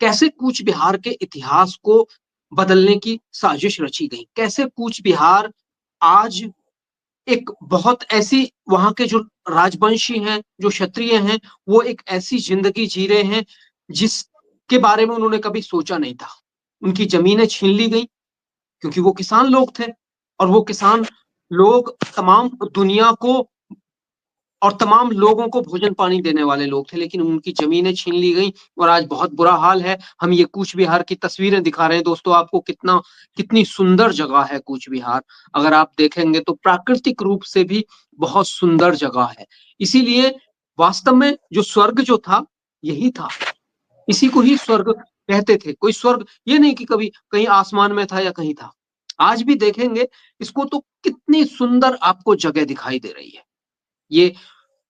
कैसे कूच बिहार के इतिहास को बदलने की साजिश रची गई, कैसे कूच बिहार आज एक बहुत ऐसी वहां के जो राजवंशी हैं, जो क्षत्रिय हैं, वो एक ऐसी जिंदगी जी रहे हैं जिसके बारे में उन्होंने कभी सोचा नहीं था। उनकी जमीनें छीन ली गई क्योंकि वो किसान लोग थे, और वो किसान लोग तमाम दुनिया को और तमाम लोगों को भोजन पानी देने वाले लोग थे, लेकिन उनकी जमीनें छीन ली गई और आज बहुत बुरा हाल है। हम ये कूच बिहार की तस्वीरें दिखा रहे हैं दोस्तों आपको, कितनी सुंदर जगह है कूच बिहार। अगर आप देखेंगे तो प्राकृतिक रूप से भी बहुत सुंदर जगह है। इसीलिए वास्तव में जो स्वर्ग जो था यही था, इसी को ही स्वर्ग कहते थे। कोई स्वर्ग ये नहीं कि कभी कहीं आसमान में था या कहीं था। आज भी देखेंगे इसको तो कितनी सुंदर आपको जगह दिखाई दे रही है। ये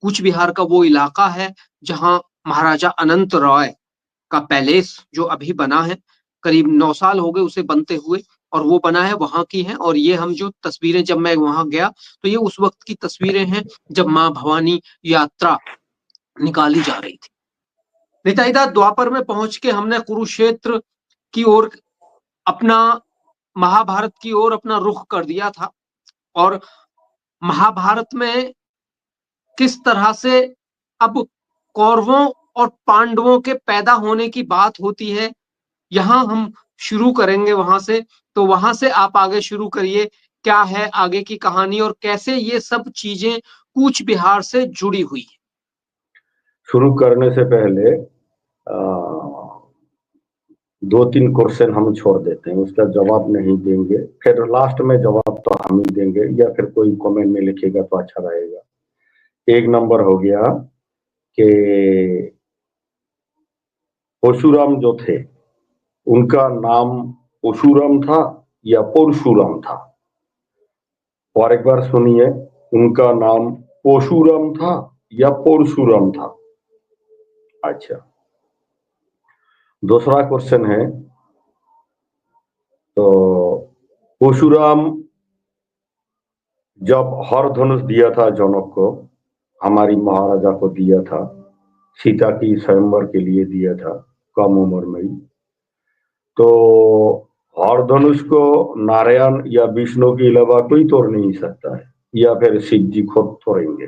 कूच बिहार का वो इलाका है जहां महाराजा अनंत रॉय का पैलेस जो अभी बना है, करीब 9 साल हो गए उसे बनते हुए, और वो बना है वहां की है। और ये हम जो तस्वीरें, जब मैं वहां गया तो ये उस वक्त की तस्वीरें हैं जब मां भवानी यात्रा निकाली जा रही थी। निताईदा द्वापर में पहुंच के हमने कुरुक्षेत्र की ओर अपना, महाभारत की ओर अपना रुख कर दिया था। और महाभारत में किस तरह से अब कौरवों और पांडवों के पैदा होने की बात होती है, यहां हम शुरू करेंगे वहां से। तो वहां से आप आगे शुरू करिए, क्या है आगे की कहानी और कैसे ये सब चीजें कूच बिहार से जुड़ी हुई है। शुरू करने से पहले 2-3 क्वेश्चन हम छोड़ देते हैं, उसका जवाब नहीं देंगे, फिर लास्ट में जवाब तो हम ही देंगे या फिर कोई कमेंट में लिखेगा तो अच्छा रहेगा। एक नंबर हो गया कि परशुराम जो थे उनका नाम परशुराम था या परशुराम था? और एक बार सुनिए, उनका नाम परशुराम था या परशुराम था? अच्छा, दूसरा क्वेश्चन है, तो परशुराम जब हर धनुष दिया था जनक को, हमारी महाराजा को दिया था, सीता की स्वयंवर के लिए दिया था कम उम्र में ही, तो हर धनुष को नारायण या विष्णु के अलावा कोई तोड़ नहीं सकता है, या फिर शिव जी खुद तोड़ेंगे।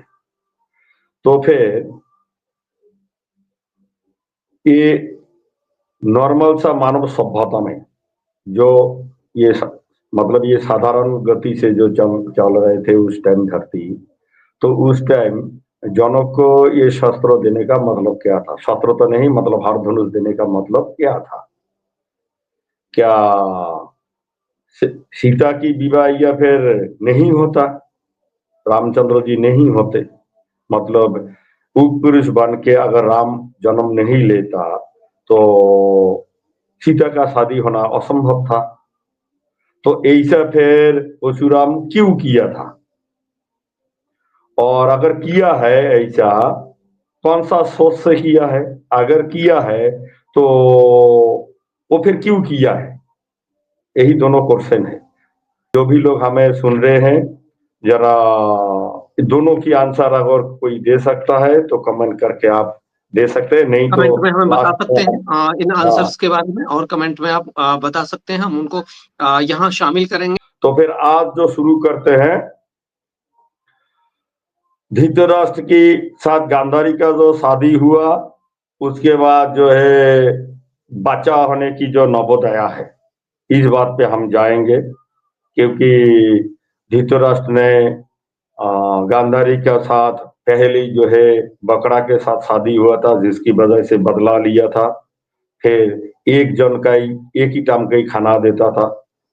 तो फिर ये नॉर्मल सा मानव सभ्यता में जो ये मतलब ये साधारण गति से जो चल रहे थे उस टाइम धरती, तो उस टाइम जनक को ये शस्त्र देने का मतलब क्या था? शस्त्र तो नहीं, मतलब हर धनुष देने का मतलब क्या था? क्या सीता की विवाह या फिर नहीं होता, रामचंद्र जी नहीं होते, मतलब पुरुष बन के अगर राम जन्म नहीं लेता तो सीता का शादी होना असंभव था। तो ऐसा फिर परशुराम क्यों किया था? और अगर किया है ऐसा, कौन सा सोच से किया है? अगर किया है तो वो फिर क्यों किया है? यही दोनों क्वेश्चन है। जो भी लोग हमें सुन रहे हैं, जरा दोनों की आंसर अगर कोई दे सकता है तो कमेंट करके आप दे सकते हैं, नहीं कमेंट तो में हमें बता लास्ट सकते में हैं इन आंसर्स के बारे में, और कमेंट में आप बता सकते हैं, हम उनको यहाँ शामिल करेंगे। तो फिर आज जो शुरू करते हैं, धृतराष्ट्र के साथ गांधारी का जो शादी हुआ, उसके बाद जो है बच्चा होने की जो नवोदया है, इस बात पे हम जाएंगे, क्योंकि धृतराष्ट्र ने गांधारी के साथ पहले जो है बकरा के साथ शादी हुआ था, जिसकी वजह से बदला लिया था। फिर एक जन का ही एक ही टाइम का ही खाना देता था,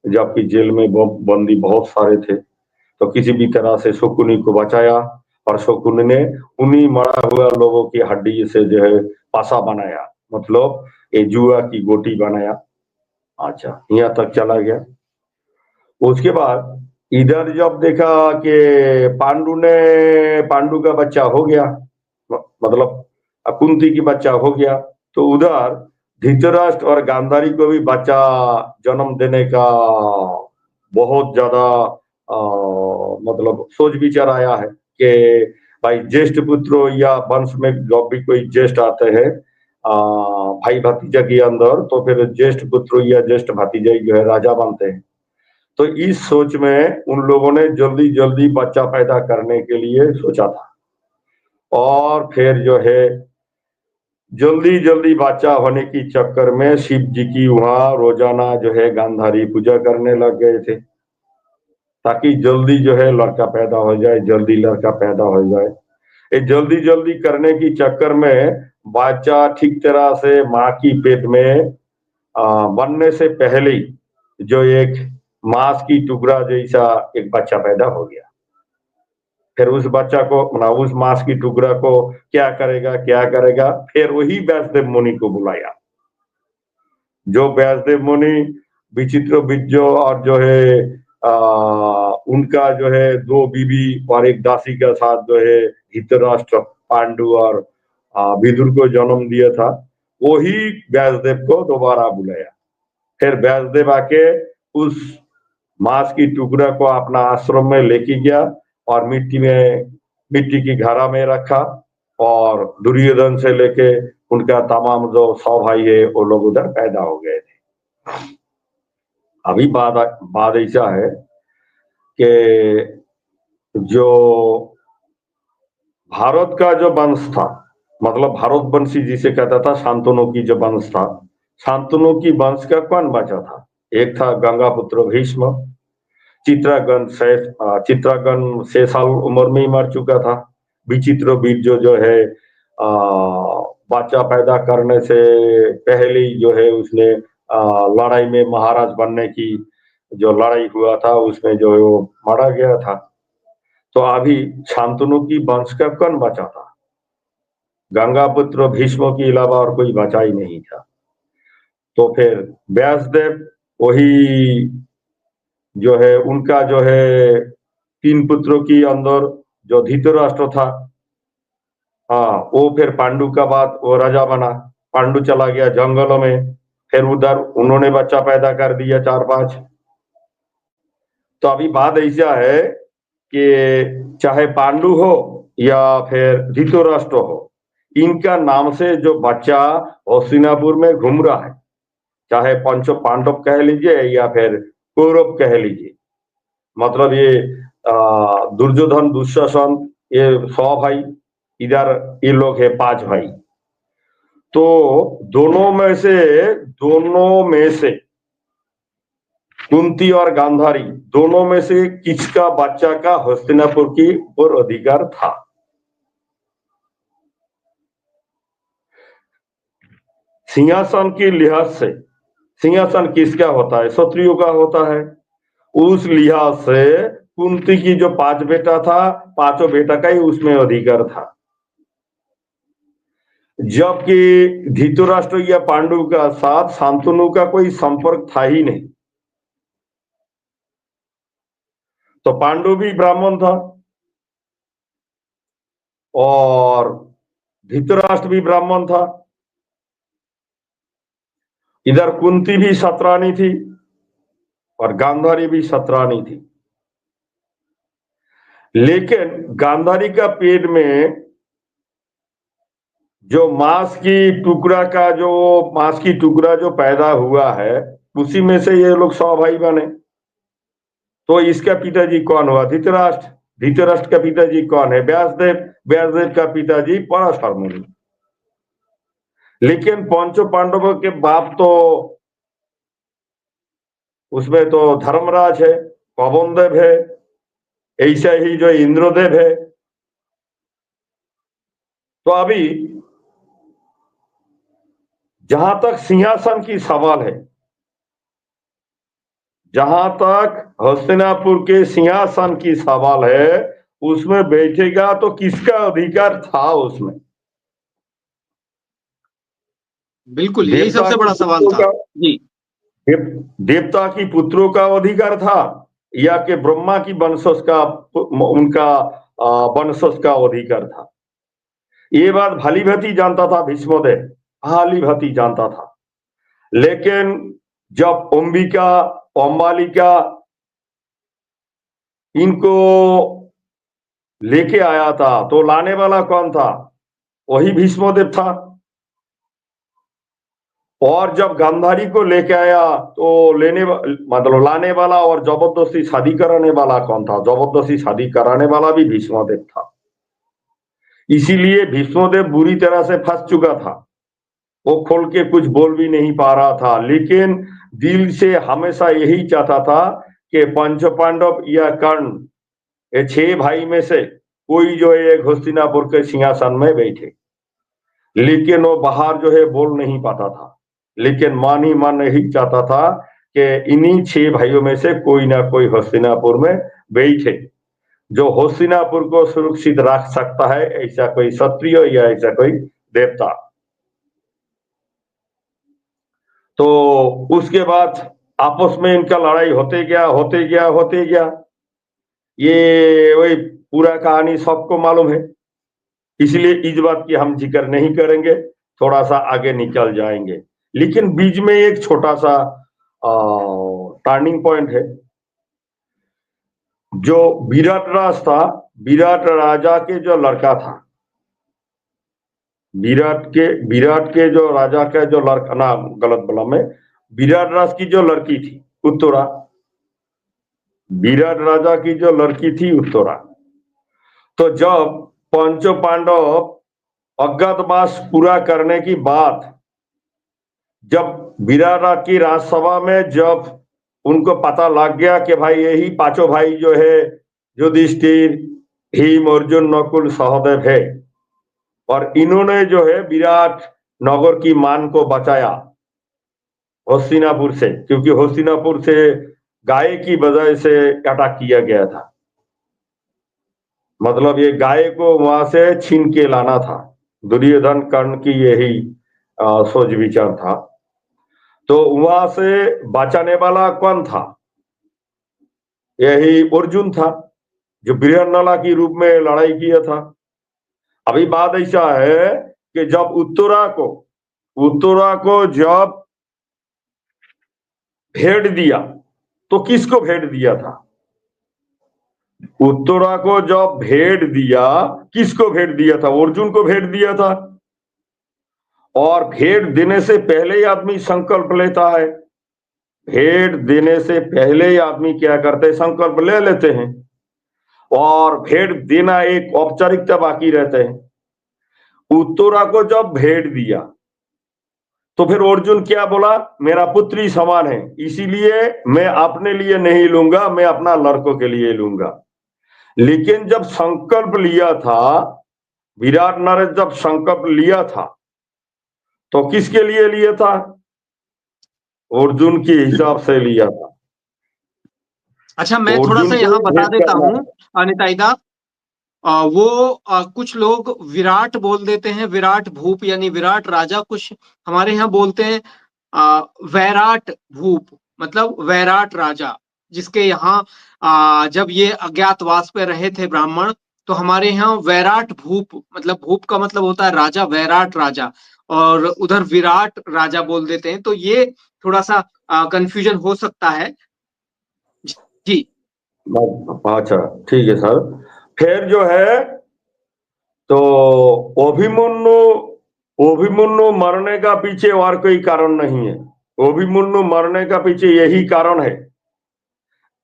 जबकि जेल में बंदी बहुत सारे थे। तो किसी भी तरह से शकुनी को बचाया, और शकुनी ने उन्हीं मरा हुआ लोगों की हड्डी से जो है पासा बनाया, मतलब ये जुआ की गोटी बनाया। अच्छा, यहाँ तक चला गया। उसके बाद इधर जब देखा कि पांडु का बच्चा हो गया, मतलब कुंती की बच्चा हो गया, तो उधर धृतराष्ट्र और गांधारी को भी बच्चा जन्म देने का बहुत ज्यादा मतलब सोच विचार आया है कि भाई ज्येष्ठ पुत्र या वंश में जब भी कोई ज्येष्ठ आते हैं, भाई भतीजा के अंदर, तो फिर ज्येष्ठ पुत्र या ज्येष्ठ भतीजा जो है राजा बनते हैं। तो इस सोच में उन लोगों ने जल्दी जल्दी बच्चा पैदा करने के लिए सोचा था, और फिर जो है जल्दी जल्दी बच्चा होने की चक्कर में शिव जी की वहां रोजाना जो है गांधारी पूजा करने लग गए थे, ताकि जल्दी जो है लड़का पैदा हो जाए, जल्दी लड़का पैदा हो जाए। ये जल्दी जल्दी करने की चक्कर में बच्चा ठीक तरह से माँ की पेट में बनने से पहले ही जो एक मांस की टुकड़ा जैसा एक बच्चा पैदा हो गया। फिर उस बच्चा को उस मांस की टुकड़ा को क्या करेगा, फिर वही व्यासदेव मुनि को बुलाया। जो व्यासदेव मुनि विचित्र बीजो और जो है उनका जो है 2 बीबी और एक दासी के साथ जो है धृतराष्ट्र, पांडु और विदुर को जन्म दिया था, वही व्यासदेव को दोबारा बुलाया। फिर व्यासदेव आके उस मांस की टुकड़ा को अपना आश्रम में लेके गया और मिट्टी की घड़ा में रखा, और दुर्योधन से लेके उनका तमाम जो 100 भाई है वो लोग उधर पैदा हो गए थे। अभी बात ऐसा है कि जो भारत का जो वंश था, मतलब भारतवंशी जिसे कहता था, शांतनु की जो वंश था, शांतनु की वंश का कौन बचा था? एक था गंगा पुत्र भीष्म। चित्रागन 6 साल उम्र में ही मर चुका था। विचित्र बीज जो है बच्चा पैदा करने से पहले ही जो है उसने लड़ाई में महाराज बनने की जो लड़ाई हुआ था उसमें जो है वो मारा गया था। तो अभी शांतनु की वंश का कौन बचा था? गंगा पुत्र भीष्म के अलावा और कोई बचा ही नहीं था। तो फिर व्यासदेव वही जो है उनका जो है 3 पुत्रों की अंदर जो धृतराष्ट्र था, वो फिर पांडु का बाद वो राजा बना। पांडु चला गया जंगलों में, फिर उधर उन्होंने बच्चा पैदा कर दिया 4-5। तो अभी बात ऐसा है कि चाहे पांडु हो या फिर धृतराष्ट्र हो, इनका नाम से जो बच्चा हस्तिनापुर में घूम रहा है, चाहे पंच पांडव कह लीजिए या फिर कौरव कह लीजिए, मतलब ये दुर्योधन, दुशासन, ये 100 भाई, इधर ये लोग है 5 भाई। तो दोनों में से कुंती और गांधारी दोनों में से किसका बच्चा का हस्तिनापुर की ओर अधिकार था? सिंहासन के लिहाज से सिंहासन किसका होता है? क्षत्रियों का होता है। उस लिहाज से कुंती की जो 5 बेटा था, 5 बेटा का ही उसमें अधिकार था, जबकि धृतराष्ट्र या पांडु का साथ शांतनु का कोई संपर्क था ही नहीं। तो पांडु भी ब्राह्मण था और धृतराष्ट्र भी ब्राह्मण था। इधर कुंती भी क्षत्रानी थी और गांधारी भी क्षत्रानी थी। लेकिन गांधारी का पेट में जो मांस की टुकड़ा जो पैदा हुआ है, उसी में से ये लोग 100 भाई बने। तो इसका पिताजी कौन हुआ? धृतराष्ट्र। धृतराष्ट्र का पिताजी कौन है? व्यासदेव। व्यासदेव का पिताजी पराशर मुनि। लेकिन पंच पांडवों के बाप तो उसमें तो धर्मराज है, पवन देव है, ऐसा ही जो इंद्रदेव है। तो अभी जहां तक सिंहासन की सवाल है, जहां तक हस्तिनापुर के सिंहासन की सवाल है, उसमें बैठेगा तो किसका अधिकार था उसमें? बिल्कुल, यही सबसे बड़ा सवाल था जी। देवता की पुत्रों का अधिकार था या कि ब्रह्मा की वंशज का, उनका वंशज का अधिकार था? ये बात भली भांति जानता था भीष्मदेव, भली भांति जानता था। लेकिन जब अंबालिका इनको लेके आया था, तो लाने वाला कौन था? वही भीष्मदेव था। और जब गांधारी को लेके आया तो लाने वाला और जबरदस्ती शादी कराने वाला कौन था? जबरदस्ती शादी कराने वाला भी भीष्मदेव था। इसीलिए भीष्मदेव बुरी तरह से फंस चुका था। वो खोल के कुछ बोल भी नहीं पा रहा था, लेकिन दिल से हमेशा यही चाहता था कि पंच पांडव या कर्ण, ये 6 भाई में से कोई जो है एक हस्तिनापुर के सिंहासन में बैठे। लेकिन वो बाहर जो है बोल नहीं पाता था, लेकिन मन ही मन यही चाहता था कि इन्हीं 6 भाइयों में से कोई ना कोई हस्तिनापुर में बैठे, जो हस्तिनापुर को सुरक्षित रख सकता है, ऐसा कोई क्षत्रिय या ऐसा कोई देवता। तो उसके बाद आपस में इनका लड़ाई होते गया। ये वही पूरा कहानी सबको मालूम है, इसलिए इस बात की हम जिक्र नहीं करेंगे, थोड़ा सा आगे निकल जाएंगे। लेकिन बीच में एक छोटा सा टर्निंग पॉइंट है। जो विराट राज था, विराट राजा के जो लड़का था, विराट के जो राजा का जो लड़का, ना गलत बोला मैं, विराट राज की जो लड़की थी उत्तरा, विराट राजा की जो लड़की थी उत्तरा। तो जब पंचो पांडव अज्ञातवास पूरा करने की बात जब विराट की राजसभा में जब उनको पता लग गया कि भाई यही 5 भाई जो है युधिष्ठिर, भीम, अर्जुन, नकुल, सहदेव है, और इन्होंने जो है विराट नगर की मान को बचाया हस्तिनापुर से, क्योंकि हस्तिनापुर से गाय की वजह से अटैक किया गया था। मतलब ये गाय को वहां से छीन के लाना था। दुर्योधन कर्ण की यही सोच विचार था। तो वहां से बचाने वाला कौन था? यही अर्जुन था, जो बृहन्नला की रूप में लड़ाई किया था। अभी बात ऐसा है कि जब उत्तरा को जब भेंट दिया, तो किसको भेंट दिया था? उत्तरा को जब भेंट दिया, किसको भेंट दिया था? अर्जुन को भेंट दिया था। और भेंट देने से पहले ही आदमी संकल्प लेता है। भेंट देने से पहले ही आदमी क्या करते हैं? संकल्प ले लेते हैं। और भेंट देना एक औपचारिकता बाकी रहते हैं। उत्तरा को जब भेंट दिया तो फिर अर्जुन क्या बोला? मेरा पुत्री समान है, इसीलिए मैं अपने लिए नहीं लूंगा, मैं अपना लड़कों के लिए लूंगा। लेकिन जब संकल्प लिया था, विराट नरेश जब संकल्प लिया था, तो किसके लिए लिया था? अर्जुन के हिसाब से लिया था। अच्छा, मैं थोड़ा सा यहाँ बता देता हूँ अनिताइदा। कुछ लोग विराट बोल देते हैं, विराट भूप यानी विराट राजा। कुछ हमारे यहाँ बोलते हैं वैराट भूप, मतलब वैराट राजा, जिसके यहाँ जब ये अज्ञातवास पे रहे थे ब्राह्मण, तो हमारे यहाँ वैराट भूप, मतलब भूप का मतलब होता है राजा, वैराट राजा, और उधर विराट राजा बोल देते हैं। तो ये थोड़ा सा कंफ्यूजन हो सकता है जी। अच्छा, ठीक है सर। फिर जो है तो अभिमन्यु मरने का पीछे और कोई कारण नहीं है। अभिमन्यु मरने का पीछे यही कारण है,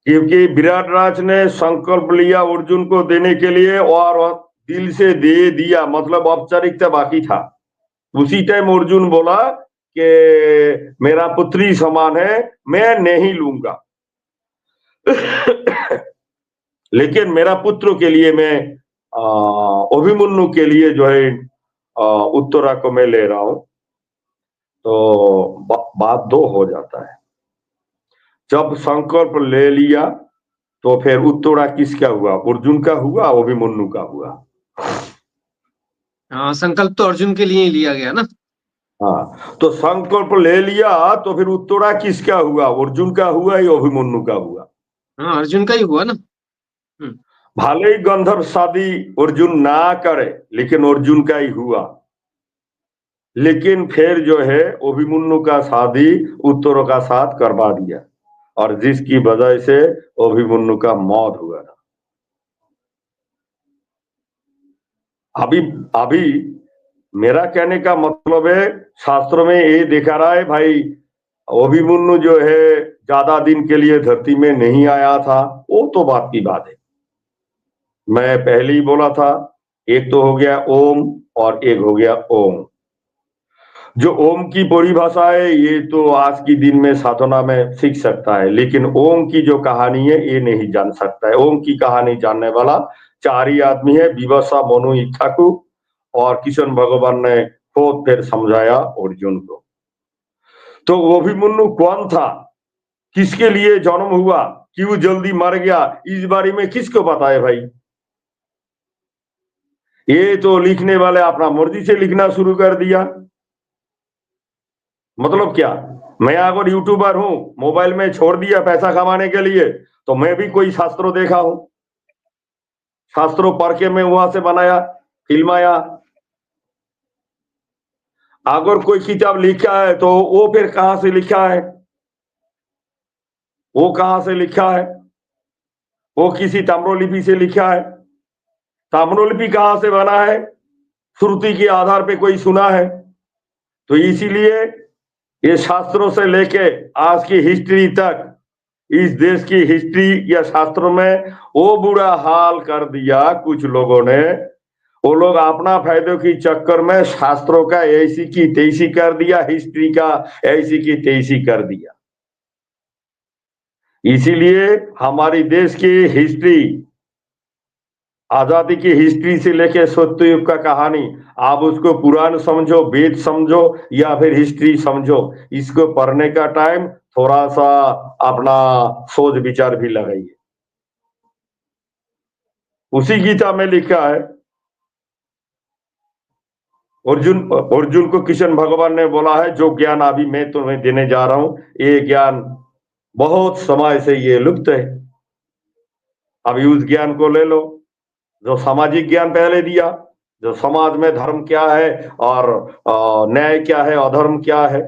क्योंकि विराट राज ने संकल्प लिया अर्जुन को देने के लिए, और दिल से दे दिया, मतलब औपचारिकता बाकी था। उसी टाइम अर्जुन बोला कि मेरा पुत्री समान है, मैं नहीं लूंगा। लेकिन मेरा पुत्र के लिए मैं अभिमन्यु के लिए जो है उत्तरा को मैं ले रहा हूं। तो बात 2 हो जाता है। जब संकल्प ले लिया तो फिर उत्तरा किसका हुआ? अर्जुन का हुआ, अभिमन्यु का हुआ? हाँ, संकल्प तो अर्जुन के लिए ही लिया गया ना। हाँ, तो संकल्प ले लिया तो फिर उत्तरा किसका हुआ? अर्जुन का हुआ या अभिमन्यु का हुआ? हाँ, अर्जुन का ही हुआ ना। भले ही गंधर्व शादी अर्जुन ना करे, लेकिन अर्जुन का ही हुआ। लेकिन फिर जो है अभिमन्यु का शादी उत्तरा का साथ करवा दिया, और जिसकी वजह से अभिमन्यु का मौत हुआ था। अभी मेरा कहने का मतलब है, शास्त्रों में ये देखा रहा है भाई, अभिमन्यु जो है ज्यादा दिन के लिए धरती में नहीं आया था, वो तो बात की बात है। मैं पहले ही बोला था, एक तो हो गया ओम और एक हो गया ओम। जो ओम की परिभाषा है ये तो आज की दिन में साधना में सीख सकता है, लेकिन ओम की जो कहानी है ये नहीं जान सकता है। ओम की कहानी जानने वाला चार ही आदमी है, विवस्वान, मनु, इक्ष्वाकु और कृष्ण भगवान ने खुद फिर समझाया अर्जुन को। तो अभिमन्यु कौन था, किसके लिए जन्म हुआ, क्यों जल्दी मर गया, इस बारे में किसको पता है भाई? ये तो लिखने वाले अपना मर्जी से लिखना शुरू कर दिया। मतलब क्या, मैं अगर यूट्यूबर हूं, मोबाइल में छोड़ दिया पैसा कमाने के लिए, तो मैं भी कोई शास्त्रों देखा हूं, शास्त्रों पढ़ के मैं वहां से बनाया, फिल्माया। अगर कोई किताब लिखा है तो वो फिर कहां से लिखा है, वो कहां से लिखा है? वो किसी ताम्रलिपि से लिखा है। ताम्रलिपि कहां से बना है? श्रुति के आधार पे कोई सुना है? तो इसीलिए ये शास्त्रों से लेके आज की हिस्ट्री तक, इस देश की हिस्ट्री या शास्त्रों में वो बुरा हाल कर दिया कुछ लोगों ने। वो लोग अपना फायदे की चक्कर में शास्त्रों का ऐसी की तैसी कर दिया, हिस्ट्री का ऐसी की तैसी कर दिया। इसीलिए हमारी देश की हिस्ट्री, आजादी की हिस्ट्री से लेके सत्ययुग का कहानी, आप उसको पुराण समझो, वेद समझो या फिर हिस्ट्री समझो, इसको पढ़ने का टाइम थोड़ा सा अपना सोच विचार भी लगाइए। उसी गीता में लिखा है, अर्जुन अर्जुन को कृष्ण भगवान ने बोला है, जो ज्ञान अभी मैं तुम्हें देने जा रहा हूं, ये ज्ञान बहुत समय से ये लुप्त है, अभी उस ज्ञान को ले लो। जो सामाजिक ज्ञान पहले दिया, जो समाज में धर्म क्या है और न्याय क्या है, अधर्म क्या है,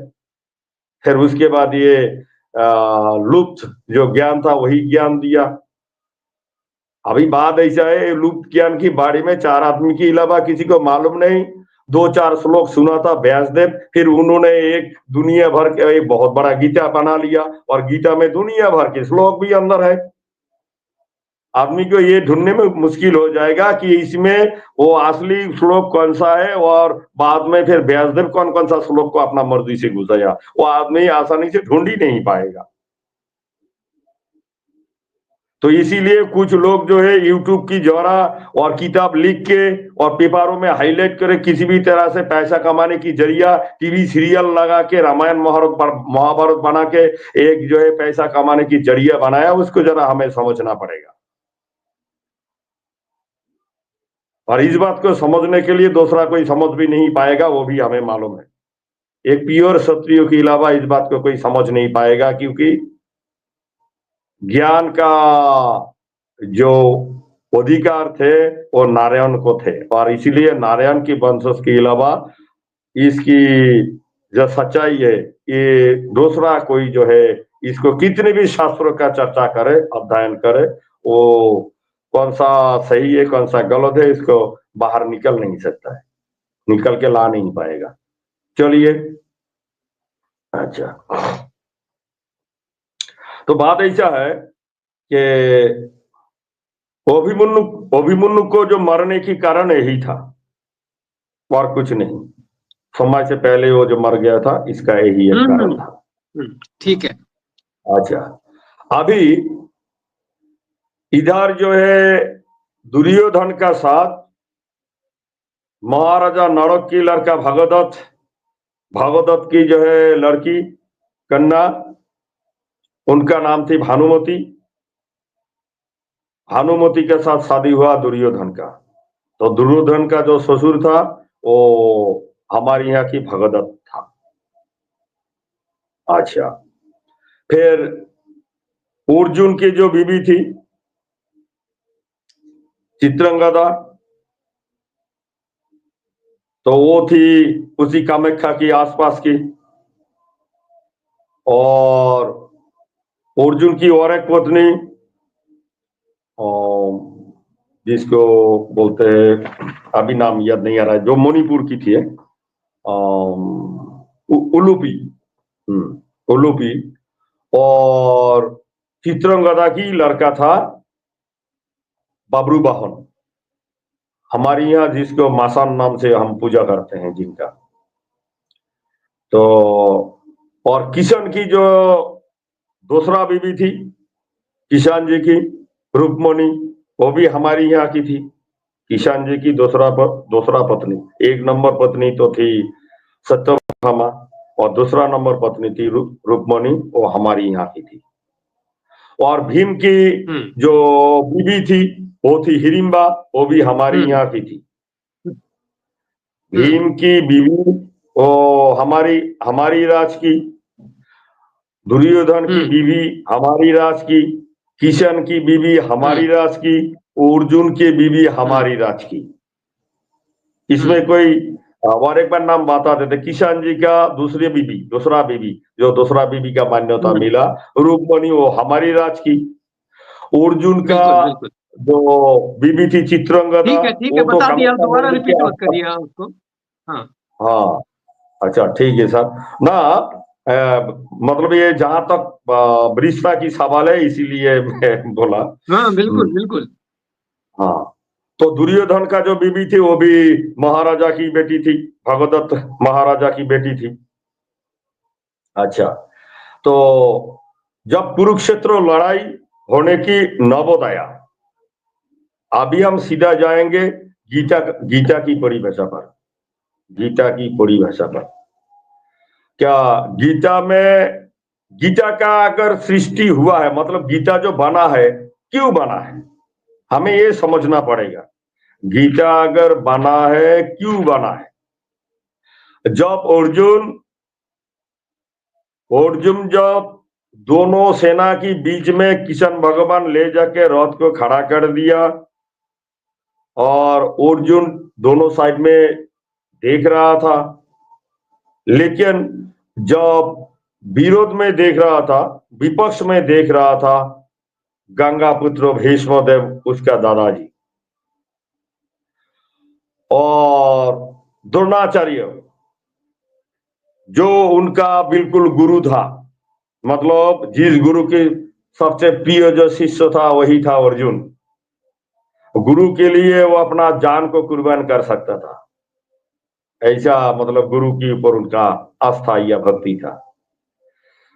फिर उसके बाद ये लुप्त जो ज्ञान था वही ज्ञान दिया। अभी बात ऐसा है, लुप्त ज्ञान की बाड़ी में चार आदमी के अलावा किसी को मालूम नहीं। दो चार श्लोक सुना था व्यासदेव, फिर उन्होंने एक दुनिया भर के एक बहुत बड़ा गीता बना लिया, और गीता में दुनिया भर के श्लोक भी अंदर है। आदमी को ये ढूंढने में मुश्किल हो जाएगा कि इसमें वो असली श्लोक कौन सा है, और बाद में फिर व्यासदेव कौन कौन सा श्लोक को अपना मर्जी से घुसाया, वो आदमी आसानी से ढूंढ ही नहीं पाएगा। तो इसीलिए कुछ लोग जो है यूट्यूब की द्वारा और किताब लिख के और पेपरों में हाईलाइट करे, किसी भी तरह से पैसा कमाने की जरिया टीवी सीरियल लगा के रामायण महाभारत बना के एक जो है पैसा कमाने की जरिया बनाया, उसको जरा हमें समझना पड़ेगा। और इस बात को समझने के लिए दूसरा कोई समझ भी नहीं पाएगा, वो भी हमें मालूम है। एक प्योर क्षत्रियो के अलावा इस बात को कोई समझ नहीं पाएगा, क्योंकि ज्ञान का जो अधिकार थे वो नारायण को थे, और इसीलिए नारायण की वंशज के अलावा इसकी जो सच्चाई है, ये दूसरा कोई जो है इसको कितने भी शास्त्रों का चर्चा करे, अध्ययन करे, वो कौन सा सही है कौन सा गलत है, इसको बाहर निकल नहीं सकता है, निकल के ला नहीं पाएगा। चलिए, अच्छा, तो बात ऐसा है कि अभिमन्यु अभिमन्यु को जो मरने की कारण यही था और कुछ नहीं। समय से पहले वो जो मर गया था, इसका यही एक कारण था। ठीक है। अच्छा, अभी इधर जो है दुर्योधन का साथ महाराजा नरक की लड़का भगदत्त, भगदत्त की जो है लड़की कन्या, उनका नाम थी भानुमति। भानुमति के साथ शादी हुआ दुर्योधन का। तो दुर्योधन का जो ससुर था वो हमारे यहाँ की भगदत्त था। अच्छा, फिर अर्जुन की जो बीवी थी चित्रंगदा, तो वो थी उसी कामाख्या की आसपास की। और अर्जुन की और एक पत्नी जिसको बोलते हैं, अभी नाम याद नहीं आ रहा है, जो मणिपुर की थी, उलूपी, उलूपी। और चित्रंगदा की लड़का था बाबरू बाहन, हमारे यहाँ जिसको मासान नाम से हम पूजा करते हैं जिनका। तो और किशन की जो दूसरा बीवी थी, किशन जी की रुक्मणी, वो भी हमारी यहाँ की थी। किशन जी की दूसरा पत्नी, एक नंबर पत्नी तो थी सत्यभामा, और दूसरा नंबर पत्नी थी रुक्मणी, वो हमारी यहाँ की थी। और भीम की जो बीवी थी वो थी हिडिंबा, वो भी हमारी यहाँ की थी। भीम की बीवी वो हमारी राज की, दुर्योधन की बीवी हमारी राज की, किशन की बीवी हमारी राज की, अर्जुन की बीवी हमारी राज की। इसमें कोई और एक बार नाम बताते थे, किशन जी का दूसरा बीवी, जो दूसरा बीवी का मान्यता मिला, रुक्मणी, वो हमारी राज की। अर्जुन का जो बीवी थी चित्रंगदा, ठीक है, बता दिया, दोबारा रिपीट मत करिए उसको। हाँ, अच्छा ठीक है सर ना। मतलब ये जहां तक रिश्ता की सवाल है, इसीलिए मैं बोला। हाँ बिल्कुल बिल्कुल। हाँ, तो दुर्योधन का जो बीवी थी वो भी महाराजा की बेटी थी, भगदत्त महाराजा की बेटी थी। अच्छा, तो जब कुरुक्षेत्र लड़ाई होने की नौबत आया, अभी हम सीधा जाएंगे गीता की परिभाषा पर। गीता की परिभाषा पर क्या गीता का अगर सृष्टि हुआ है, मतलब गीता जो बना है क्यों बना है, हमें ये समझना पड़ेगा। गीता अगर बना है क्यों बना है? जब अर्जुन जब दोनों सेना की बीच में किशन भगवान ले जाके रथ को खड़ा कर दिया, और अर्जुन दोनों साइड में देख रहा था, लेकिन जब विरोध में देख रहा था, विपक्ष में देख रहा था गंगा पुत्र भीष्मदेव, उसका दादाजी, और द्रोणाचार्य जो उनका बिल्कुल गुरु था, मतलब जिस गुरु के सबसे प्रिय जो शिष्य था वही था अर्जुन। गुरु के लिए वो अपना जान को कुर्बान कर सकता था, ऐसा मतलब गुरु के ऊपर उनका आस्था या भक्ति था।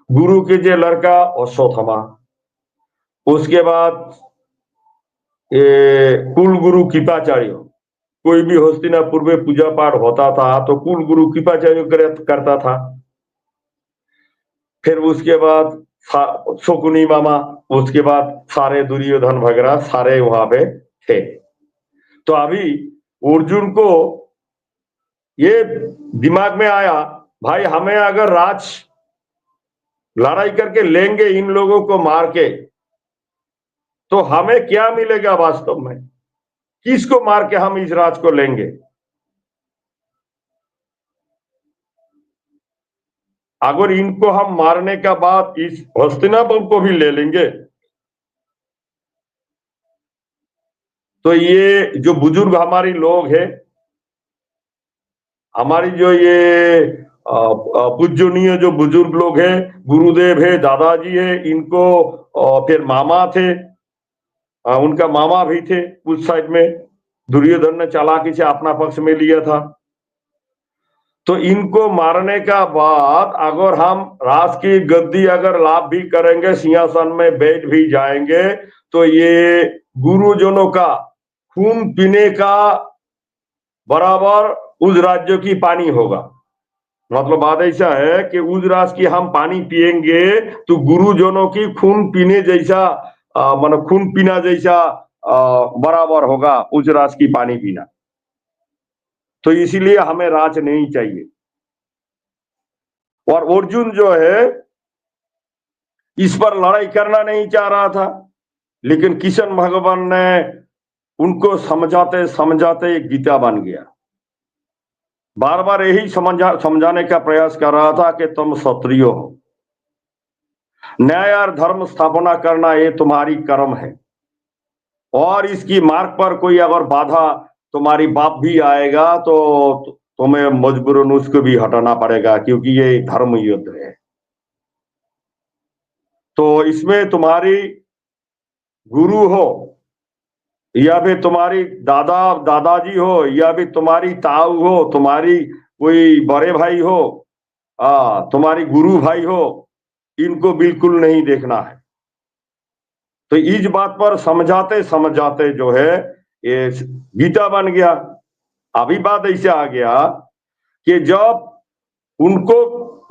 गुरु के जो लड़का अश्वत्थामा, उसके बाद कुल गुरु कृपाचार्य, कोई भी हस्तिनापुर में पूजा पाठ होता था तो कुल गुरु कृपाचार्य करता था। फिर उसके बाद शकुनी मामा, उसके बाद सारे दुर्योधन वगैरह सारे वहां पे थे। तो अभी अर्जुन को ये दिमाग में आया, भाई हमें अगर लड़ाई करके लेंगे इन लोगों को मार के, तो हमें क्या मिलेगा वास्तव में? किसको मार के हम इस राज को लेंगे? अगर इनको हम मारने का बाद इस हस्तिनापुर को भी ले लेंगे, तो ये जो बुजुर्ग हमारी लोग हैं, हमारी जो ये पूजनीय जो बुजुर्ग लोग हैं, गुरुदेव है, दादाजी है, इनको फिर मामा थे, उनका मामा भी थे उस साइड में, दुर्योधन ने चालाकी से अपना पक्ष में लिया था। तो इनको मारने का बाद अगर हम राज की गद्दी अगर लाभ भी करेंगे, सिंहासन में बैठ भी जाएंगे, तो ये गुरुजनों का खून पीने का बराबर उस राज्य की पानी होगा। मतलब बात ऐसा है कि उस राज की हम पानी पिएंगे तो गुरुजनों की खून पीने जैसा मतलब खून पीना जैसा बराबर होगा उस राज की पानी पीना। तो इसीलिए हमें राज नहीं चाहिए। और अर्जुन जो है इस पर लड़ाई करना नहीं चाह रहा था, लेकिन किशन भगवान ने उनको समझाते समझाते गीता बन गया। बार बार यही समझाने का प्रयास कर रहा था कि तुम क्षत्रिय हो, न्याय और धर्म स्थापना करना ये तुम्हारी कर्म है। और इसकी मार्ग पर कोई अगर बाधा तुम्हारी बाप भी आएगा तो तुम्हें मजबूरन उसको भी हटाना पड़ेगा, क्योंकि ये धर्म युद्ध है। तो इसमें तुम्हारी गुरु हो या फिर तुम्हारी दादाजी हो या फिर तुम्हारी ताऊ हो, तुम्हारी कोई बड़े भाई हो, तुम्हारी गुरु भाई हो, इनको बिल्कुल नहीं देखना है। तो इस बात पर समझाते समझाते जो है ये गीता बन गया। अभी बात ऐसे आ गया कि जब उनको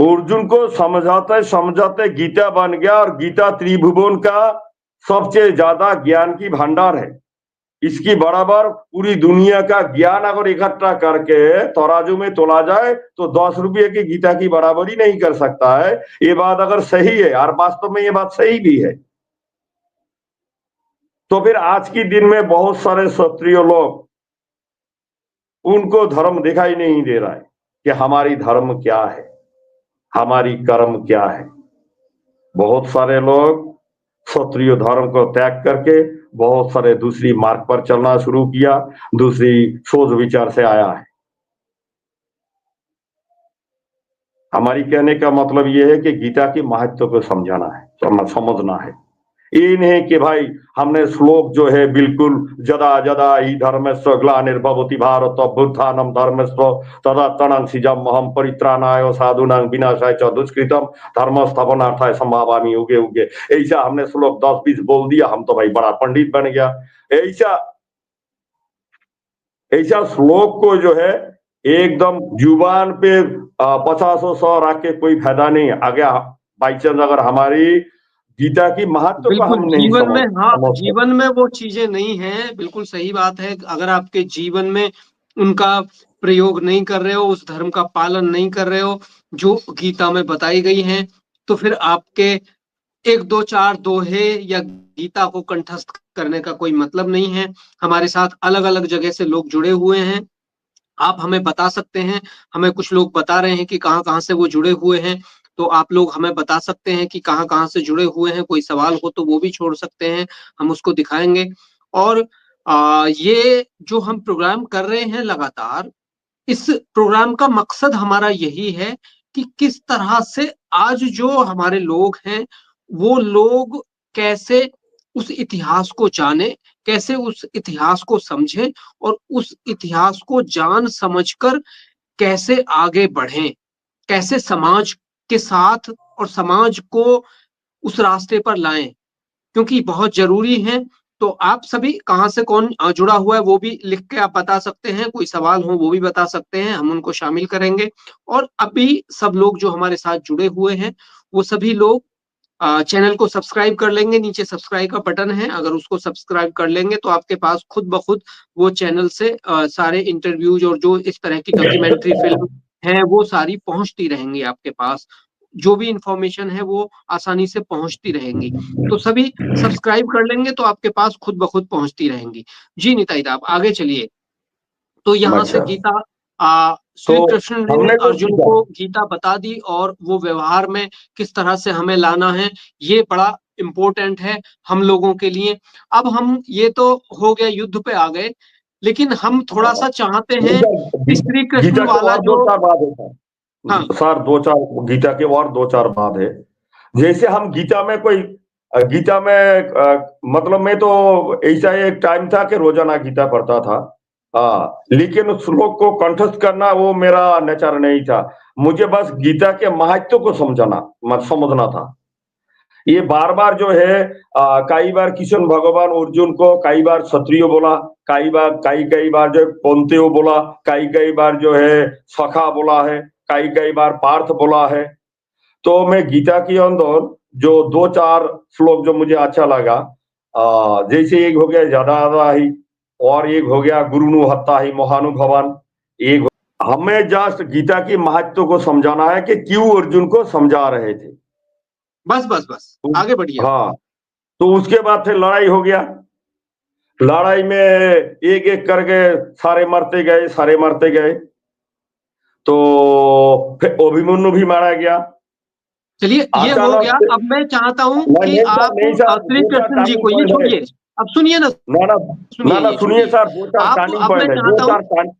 अर्जुन को समझाते समझाते गीता बन गया, और गीता त्रिभुवन का सबसे ज्यादा ज्ञान की भंडार है। इसकी बराबर पूरी दुनिया का ज्ञान अगर इकट्ठा करके तराजू में तोला जाए तो 10 रुपये की गीता की बराबरी नहीं कर सकता है। ये बात अगर सही है, और वास्तव में ये बात सही भी है, तो फिर आज के दिन में बहुत सारे क्षत्रिय लोग, उनको धर्म दिखाई नहीं दे रहा है कि हमारी धर्म क्या है, हमारी कर्म क्या है। बहुत सारे लोग क्षत्रिय धर्म को त्याग करके बहुत सारे दूसरी मार्ग पर चलना शुरू किया, दूसरी सोच विचार से आया है। हमारी कहने का मतलब यह है कि गीता की महत्व को समझाना है, समझना है। ये नहीं कि भाई हमने श्लोक जो है बिल्कुल जदा जदा ही धर्मस्व ग्लानिर्भवति भारत अभ्युत्थानम धर्मस्व तदात्तनं सृजमहं परित्राणाय साधूनां विनाशाय च दुष्कृतम धर्म स्थापनार्थाय संभावामि युगे युगे। ऐसा हमने श्लोक 10-20 बोल दिया, हम तो भाई बड़ा पंडित बन गया। ऐसा ऐसा श्लोक को जो है एकदम जुबान पे 50-100 रख के कोई फायदा नहीं। आगे बाई चांस अगर हमारी गीता की महत्व को हम नहीं जीवन में, हाँ, समझ जीवन में वो चीजें नहीं है, बिल्कुल सही बात है। अगर आपके जीवन में उनका प्रयोग नहीं कर रहे हो, उस धर्म का पालन नहीं कर रहे हो जो गीता में बताई गई हैं, तो फिर आपके 1-2-4 दोहे या गीता को कंठस्थ करने का कोई मतलब नहीं है। हमारे साथ अलग अलग जगह से लोग जुड़े हुए हैं, आप हमें बता सकते हैं। हमें कुछ लोग बता रहे हैं कि कहाँ कहाँ से वो जुड़े हुए हैं, तो आप लोग हमें बता सकते हैं कि कहाँ कहाँ से जुड़े हुए हैं। कोई सवाल हो तो वो भी छोड़ सकते हैं, हम उसको दिखाएंगे। और ये जो हम प्रोग्राम कर रहे हैं लगातार, इस प्रोग्राम का मकसद हमारा यही है कि किस तरह से आज जो हमारे लोग हैं वो लोग कैसे उस इतिहास को जाने, कैसे उस इतिहास को समझें, और उस इतिहास को जान समझकर कैसे आगे बढ़ें, कैसे समाज के साथ और समाज को उस रास्ते पर लाएं, क्योंकि बहुत जरूरी है। तो आप सभी कहाँ से कौन जुड़ा हुआ है वो भी लिख के आप बता सकते हैं, कोई सवाल हो वो भी बता सकते हैं, हम उनको शामिल करेंगे। और अभी सब लोग जो हमारे साथ जुड़े हुए हैं वो सभी लोग चैनल को सब्सक्राइब कर लेंगे। नीचे सब्सक्राइब का बटन है, अगर उसको सब्सक्राइब कर लेंगे तो आपके पास खुद ब खुद वो चैनल से सारे इंटरव्यूज और जो इस तरह की डॉक्यूमेंट्री फिल्म है वो सारी पहुंचती रहेंगी आपके पास। जो भी इंफॉर्मेशन है वो आसानी से पहुंचती रहेंगी। तो सभी सब्सक्राइब कर लेंगे तो आपके पास खुद ब खुद पहुंचती रहेंगी। जी निताई आप आगे चलिए। तो यहाँ से अच्छा, गीता तो श्री कृष्ण ने हमने तो अर्जुन को गीता बता दी, और वो व्यवहार में किस तरह से हमें लाना है ये बड़ा इम्पोर्टेंट है हम लोगों के लिए। अब हम ये तो हो गया, युद्ध पे आ गए, लेकिन हम थोड़ा सा चाहते हैं कि श्री कृष्ण गीता के वाला और जो, 2-4 बात है हाँ सर, 2-4 गीता के और 2-4 बात है। जैसे हम गीता में कोई गीता में मतलब मैं तो ऐसा एक टाइम था कि रोजाना गीता पढ़ता था, लेकिन उस श्लोक को कंठस्थ करना वो मेरा नेचर नहीं था। मुझे बस गीता के महत्व को समझना था। ये बार बार जो है कई बार कृष्ण भगवान अर्जुन को कई बार क्षत्रिय बोला, कई बार जो कौंतेय बोला, कई बार जो है सखा बोला है, कई बार पार्थ बोला है। तो मैं गीता के अंदर जो 2-4 श्लोक जो मुझे अच्छा लगा, जैसे एक हो गया ज्यादा ही, और एक हो गया गुरुनु हत्ता ही महानुभवान। एक हमें जस्ट गीता की महत्व को समझाना है कि क्यों अर्जुन को समझा रहे थे। बस बस बस आगे बढ़िए। हाँ, तो उसके बाद फिर लड़ाई हो गया। लड़ाई में एक एक करके सारे मरते गए। तो फिर अभिमन्यु भी मारा गया। चलिए ये हो गया। अब मैं चाहता हूँ कि आप नहीं सर, श्री कृष्ण जी को, ये 2-4 छोड़िए, अब सुनिए ना, ना ना सुनिए सुनिए सर, दो चार टर्निंग अब मैं पॉइंट है, चाहता हूं,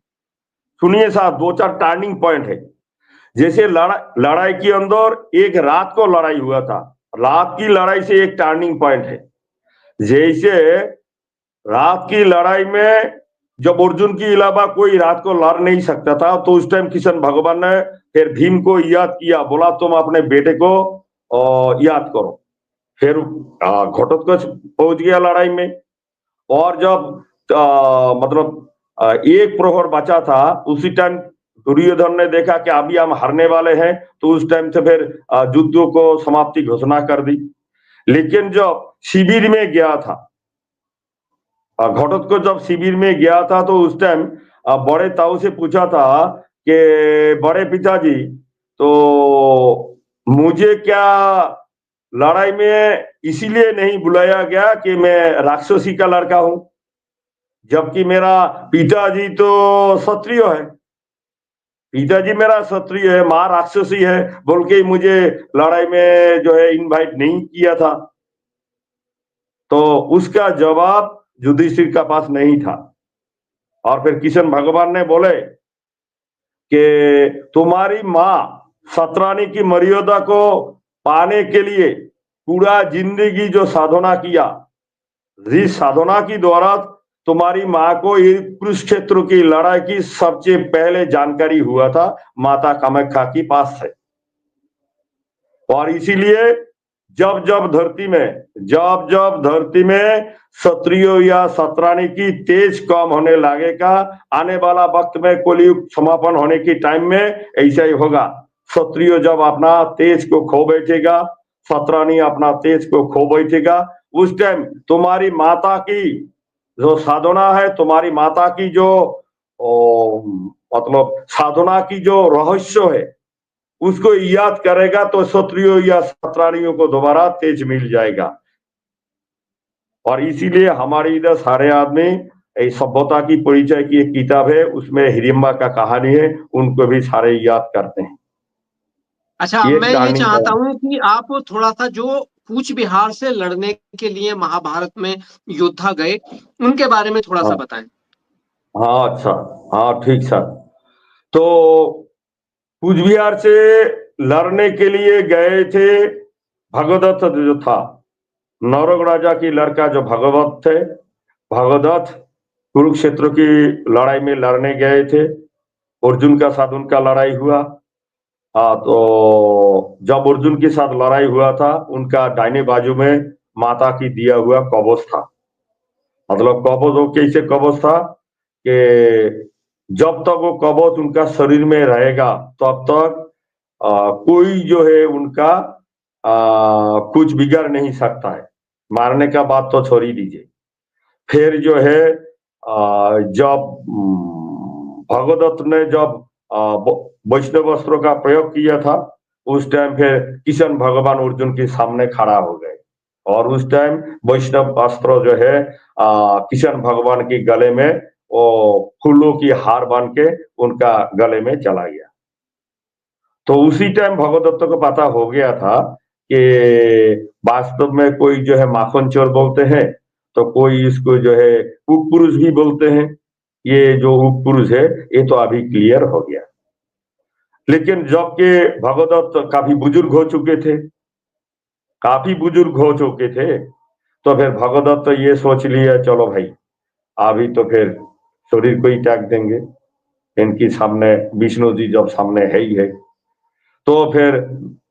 सुनिए साहब, दो चार टर्निंग पॉइंट है। जैसे लड़ाई के अंदर एक रात को लड़ाई हुआ था, रात की लड़ाई से एक टर्निंग पॉइंट है। जैसे रात की लड़ाई में जब अर्जुन के अलावा कोई रात को लड़ नहीं सकता था, तो उस टाइम किशन भगवान ने फिर भीम को याद किया, बोला तुम अपने बेटे को याद करो। फिर घटोत्कच पहुंच गया लड़ाई में। और जब मतलब एक प्रहर बचा था, उसी टाइम दुर्योधन ने देखा कि अभी हम हारने वाले हैं, तो उस टाइम से फिर युद्ध को समाप्ति घोषणा कर दी। लेकिन जब शिविर में गया था, घटोत्कच जब शिविर में गया था, तो उस टाइम बड़े ताऊ से पूछा था कि बड़े पिताजी, तो मुझे क्या लड़ाई में इसीलिए नहीं बुलाया गया कि मैं राक्षसी का लड़का हूं, जबकि मेरा पिताजी तो क्षत्रिय है, पिताजी मेरा क्षत्रिय है, मां राक्षसी है, बोल के मुझे लड़ाई में जो है इनवाइट नहीं किया था। तो उसका जवाब युधिष्ठिर का पास नहीं था। और फिर किशन भगवान ने बोले कि तुम्हारी मां सतरानी की मर्यादा को पाने के लिए पूरा जिंदगी जो साधना किया, जिस साधना की द्वारा तुम्हारी मां को कुरुक्षेत्र की लड़ाई की सबसे पहले जानकारी हुआ था माता कामाख्या के पास से। और इसीलिए जब जब धरती में क्षत्रियो या सतरानी की तेज कम होने लगेगा, आने वाला वक्त में कलयुग समापन होने की टाइम में ऐसा ही होगा। क्षत्रियो जब अपना तेज को खो बैठेगा, सतरानी अपना तेज को खो बैठेगा, उस टाइम तुम्हारी माता की जो साधना है, तुम्हारी माता की जो मतलब साधना की जो रहस्य है, उसको याद करेगा, तो क्षत्रियो या सतरानियों को दोबारा तेज मिल जाएगा। और इसीलिए हमारे इधर सारे आदमी सभ्यता की परिचय की एक किताब है, उसमें हिडिंबा का कहानी है, उनको भी सारे याद करते हैं। अच्छा, ये मैं ये टर्निंग चाहता पॉइंट। हूं कि आप थोड़ा सा जो कूच बिहार से लड़ने के लिए महाभारत में योद्धा गए, उनके बारे में थोड़ा सा हाँ बताएं। हाँ, अच्छा, हाँ ठीक सर। तो कूच बिहार से लड़ने के लिए गए थे भगदत्त जो था, नौरंग राजा की लड़का जो भगवत थे, भगदत्त कुरुक्षेत्र की लड़ाई में लड़ने गए थे। अर्जुन का साथ उनका लड़ाई हुआ। तो जब अर्जुन के साथ लड़ाई हुआ था, उनका दाहिने बाजू में माता की दिया हुआ कवच था। मतलब कवच वो कैसे कवच था कि जब तक वो कवच उनका शरीर में रहेगा, तब तक कोई जो है उनका कुछ बिगाड़ नहीं सकता है। मारने का बात तो छोड़ ही दीजिए। फिर जो है जब भगदत्त ने जब वैष्णव अस्त्रों का प्रयोग किया था, उस टाइम फिर किशन भगवान अर्जुन के सामने खड़ा हो गए। और उस टाइम वैष्णव अस्त्र जो है किशन भगवान के गले में वो फूलों की हार बांध के उनका गले में चला गया। तो उसी टाइम भगदत्त को पता हो गया था कि वास्तव में कोई जो है माखन चोर बोलते हैं, तो कोई इसको जो है उप पुरुष भी बोलते हैं। ये जो उप पुरुष है, ये तो अभी क्लियर हो गया। लेकिन जबकि भगदत्त काफी बुजुर्ग हो चुके थे, तो फिर भगदत्त ये सोच लिया, चलो भाई अभी तो फिर शरीर को ही त्याग देंगे, इनकी सामने विष्णु जी जब सामने है ही है। तो फिर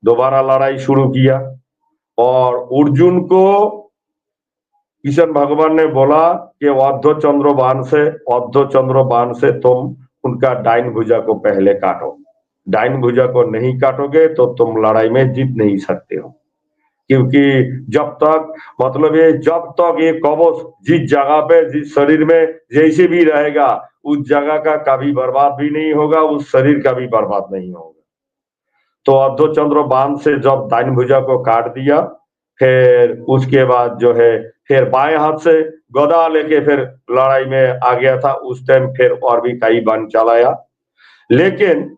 दोबारा लड़ाई शुरू किया। और अर्जुन को किशन भगवान ने बोला कि अर्धचंद्र बाण से तुम उनका डाइन भुजा को पहले काटो। डाइन भुजा को नहीं काटोगे तो तुम लड़ाई में जीत नहीं सकते हो, क्योंकि जब तक ये कवच जिस जगह पे, जिस शरीर में जैसे भी रहेगा, उस जगह का कभी बर्बाद भी नहीं होगा, उस शरीर का भी बर्बाद नहीं होगा। तो अर्धचंद्र बाण से जब दाहिनी भुजा को काट दिया, फिर उसके बाद जो है फिर बाएं हाथ से गदा लेके फिर लड़ाई में आ गया था। उस टाइम फिर और भी कई बाण चलाया, लेकिन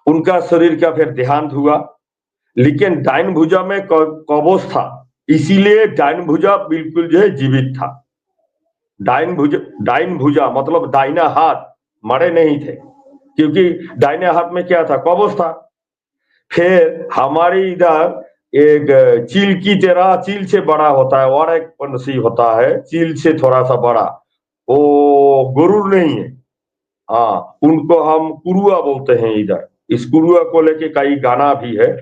उनका शरीर का फिर देहांत हुआ। लेकिन दाहिनी भुजा में कवच था, इसीलिए डाइन भुजा बिल्कुल जो है जीवित था। डाइन भुजा मतलब दाहिना हाथ, मरे नहीं थे, क्योंकि दाहिने हाथ में क्या था, कवच था। फिर हमारी इधर एक चील की तरह, चील से बड़ा होता है और एक पंछी होता है चील से थोड़ा सा बड़ा, वो गरुड़ नहीं है, हाँ, उनको हम कुरुआ बोलते हैं इधर। इस कुरुआ को लेके कई गाना भी है।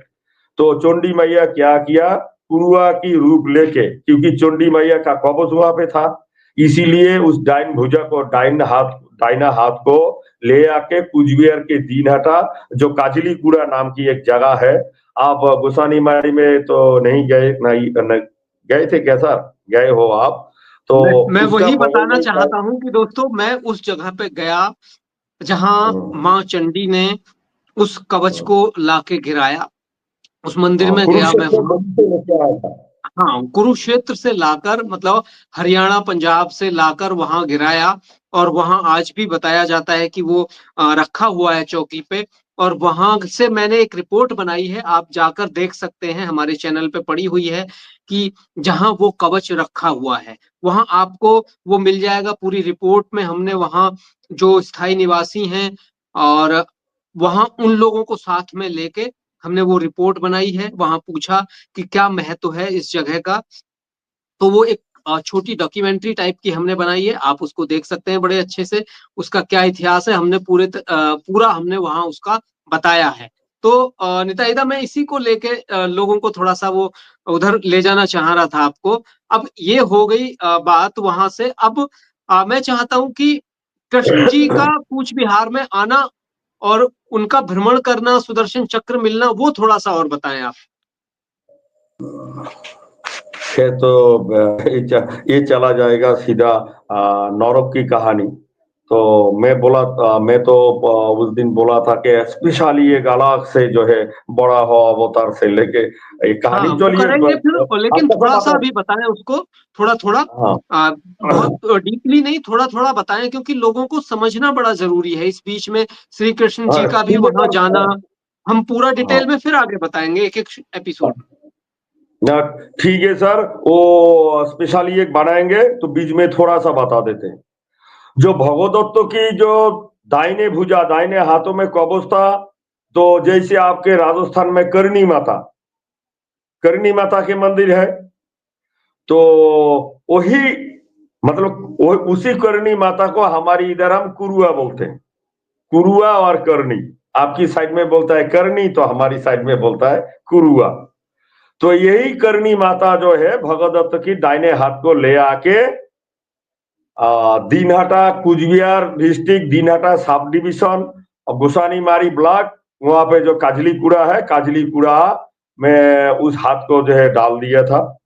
तो चंडी मैया क्या किया, कुरुआ की रूप लेके, क्योंकि चंडी मैया का कवच वहां पे था, इसीलिए उस डाइन भुजा को, दाहिना हाथ को ले आके कुचबिहार के दीनहाटा, जो काजलीपुरा नाम की एक जगह है, आप गुसानी मारी में तो नहीं गए, नहीं गए थे क्या सर, गए हो आप तो? मैं उसका वही बगल बताना में चाहता हूँ कि दोस्तों मैं उस जगह पे गया जहां माँ चंडी ने उस कवच को लाके गिराया। उस मंदिर में गया मैं कुरुक्षेत्र वहां। में क्या आया था? हाँ, कुरुक्षेत्र से लाकर, मतलब हरियाणा पंजाब से लाकर वहां गिराया। और वहां आज भी बताया जाता है कि वो रखा हुआ है चौकी पे। और वहां से मैंने एक रिपोर्ट बनाई है, आप जाकर देख सकते हैं, हमारे चैनल पे पड़ी हुई है कि जहां वो कवच रखा हुआ है वहां आपको वो मिल जाएगा पूरी रिपोर्ट में। हमने वहां जो स्थायी निवासी हैं और वहां उन लोगों को साथ में लेके हमने वो रिपोर्ट बनाई है। वहां पूछा कि क्या महत्व है इस जगह का, तो वो एक छोटी डॉक्यूमेंट्री टाइप की हमने बनाई है, आप उसको देख सकते हैं बड़े अच्छे से। उसका क्या इतिहास है हमने पूरा हमने वहां उसका बताया है। तो निताइदा, मैं इसी को लेके लोगों को थोड़ा सा वो उधर ले जाना चाह रहा था आपको। अब ये हो गई बात वहां से। अब मैं चाहता हूं कि कृष्ण जी का कूच बिहार में आना और उनका भ्रमण करना, सुदर्शन चक्र मिलना, वो थोड़ा सा और बताएं आप। है तो ये चला जाएगा सीधा नौरव की कहानी। तो मैं तो उस दिन बोला था कि स्पेशली ये गालाक से जो है बड़ा हो अवतार से लेके एक हाँ, कहानी, वो चलिए करेंगे फिर, लेकिन आपका थोड़ा सा समाधान। अभी बताएं उसको। थोड़ा थोड़ा, हाँ बहुत डीपली नहीं, थोड़ा थोड़ा बताएं, क्योंकि लोगों को समझना बड़ा जरूरी है। इस बीच में श्री कृष्ण हाँ जी का भी ठीक है वहां जाना, सर। हम पूरा हाँ डिटेल में फिर आगे बताएंगे, एक एक एपिसोड। ना, ठीक है सर, वो स्पेशली एक बनाएंगे तो बीच में थोड़ा सा बता देते हैं। जो भगवदत्त की जो दाहिने भुजा, दाहिने हाथों में कवच था, तो जैसे आपके राजस्थान में करनी माता के मंदिर है, तो वही मतलब उसी करनी माता को हमारी इधर हम कुरुआ बोलते हैं। कुरुआ और करनी, आपकी साइड में बोलता है करनी, तो हमारी साइड में बोलता है कुरुआ। तो यही करनी माता जो है भगदत्त की दाहिने हाथ को ले आके Dinhata, Cooch Behar district, Dinhata sub division और गोसानीमारी ब्लॉक, वहां पे जो काजलीपुरा है, काजलीपुरा में उस हाथ को जो है डाल दिया था।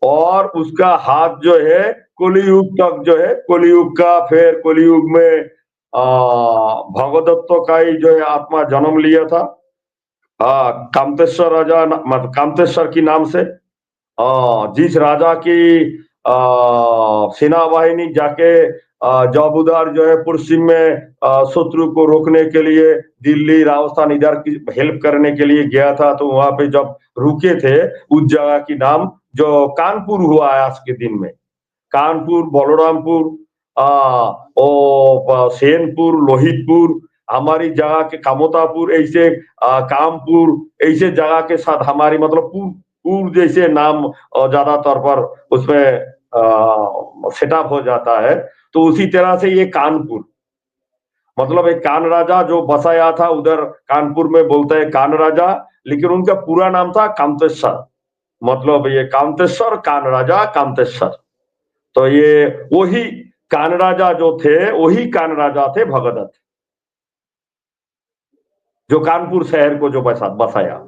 और उसका हाथ जो है कलियुग तक जो है, कलियुग का, फिर कलियुग में भगदत्त का ही जो है आत्मा जन्म लिया था, कामतेश्वर राजा, मतलब कामतेश्वर की नाम से। जिस राजा की सेना वाहिनी जाके जब उधर जो है पश्चिम में शत्रु को रोकने के लिए दिल्ली, राजस्थान इधर की हेल्प करने के लिए गया था, तो वहां पे जब रुके थे, उस जगह की नाम जो कानपुर हुआ है आज के दिन में, कानपुर, बलरामपुर, सेनपुर, लोहितपुर, हमारी जगह के कामोतापुर, ऐसे कामपुर, ऐसे जगह के साथ हमारी मतलब पूर जैसे नाम ज्यादातर पर उसमें सेटअप हो जाता है। तो उसी तरह से ये कानपुर, मतलब एक कान राजा जो बसाया था उधर कानपुर में, बोलता है कान राजा, लेकिन उनका पूरा नाम था कामतेश्वर। मतलब ये कामतेश्वर, कान राजा कामतेश्वर। तो ये वही कान राजा जो थे, वही कान राजा थे भगदत्त, जो कानपुर शहर को जो बसाया।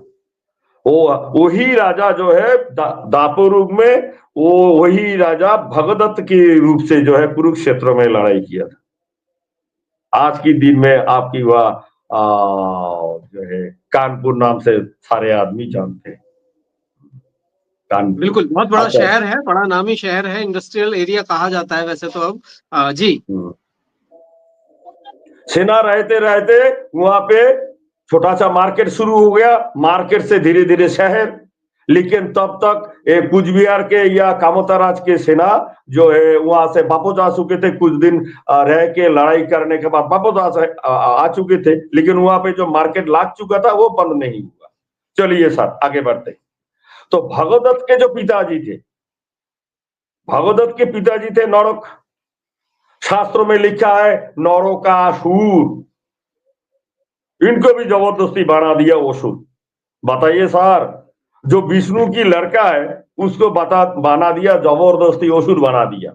वो वही राजा जो है दापोर युग में, वो वही राजा भगदत्त के रूप से जो है कुरुक्षेत्र में लड़ाई किया था। आज की दिन में आपकी वह जो है कानपुर नाम से सारे आदमी जानते हैं, कानपुर। बिल्कुल, बहुत बड़ा अच्छा। शहर है, बड़ा नामी शहर है, इंडस्ट्रियल एरिया कहा जाता है वैसे तो अब। जी। सेना रहते रहते वहां पे छोटा सा मार्केट शुरू हो गया, मार्केट से धीरे धीरे शहर, लेकिन तब तक कुछ बिहार के या कामोताराज के सेना जो है वहां से वापस आ चुके थे। कुछ दिन रह के लड़ाई करने के बाद वापस आ चुके थे, लेकिन वहां पे जो मार्केट लग चुका था वो बंद नहीं हुआ। चलिए सर आगे बढ़ते। तो भगवदत्त के जो पिताजी थे, भगवदत्त के पिताजी थे नौरक। शास्त्रों में लिखा है नौरोकासुर, इनको भी जबरदस्ती बना दिया असुर। बताइए सर, जो विष्णु की लड़का है उसको बना दिया जबरदस्ती असुर बना दिया।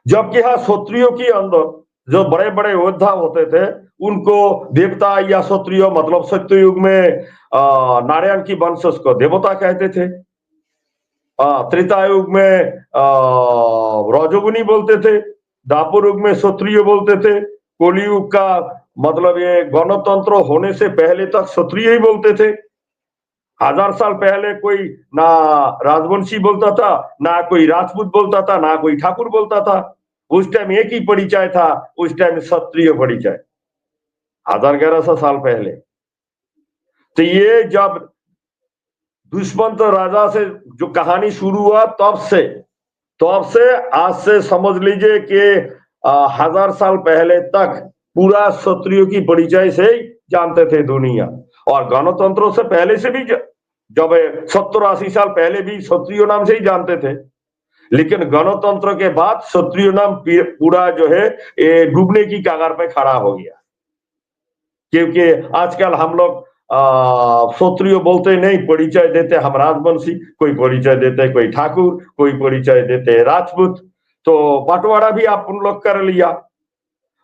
जबकि हाँ क्षत्रियों के अंदर जो बड़े बड़े योद्धा होते थे उनको देवता या क्षत्रिय मतलब सत्ययुग में नारायण की वंशज को देवता कहते थे। त्रेता युग में रजोगुनी बोलते थे, दापर युग में क्षत्रिय बोलते थे, कलियुग का मतलब ये गणतंत्र होने से पहले तक क्षत्रिय ही बोलते थे। 1000 साल पहले कोई ना राजवंशी बोलता था, ना कोई राजपूत बोलता था, ना कोई ठाकुर बोलता था। उस टाइम एक ही परिचय था, उस टाइम क्षत्रिय परिचय, 1100 साल पहले। तो ये जब दुष्मंत राजा से जो कहानी शुरू हुआ तब से आज से समझ लीजिए कि 1000 साल पहले तक पूरा क्षत्रियो की परिचय से ही जानते थे दुनिया। और गणतंत्रों से पहले से भी जब 70-80 साल पहले भी क्षत्रियो नाम से ही जानते थे, लेकिन गणतंत्र के बाद क्षत्रियो नाम पूरा जो है डूबने की कगार पे खड़ा हो गया। क्योंकि आजकल हम लोग क्षत्रिय बोलते नहीं, परिचय देते हम राजवंशी, कोई परिचय देते कोई ठाकुर, कोई परिचय देते राजपूत। तो बंटवारा भी आप उन लोग कर लिया।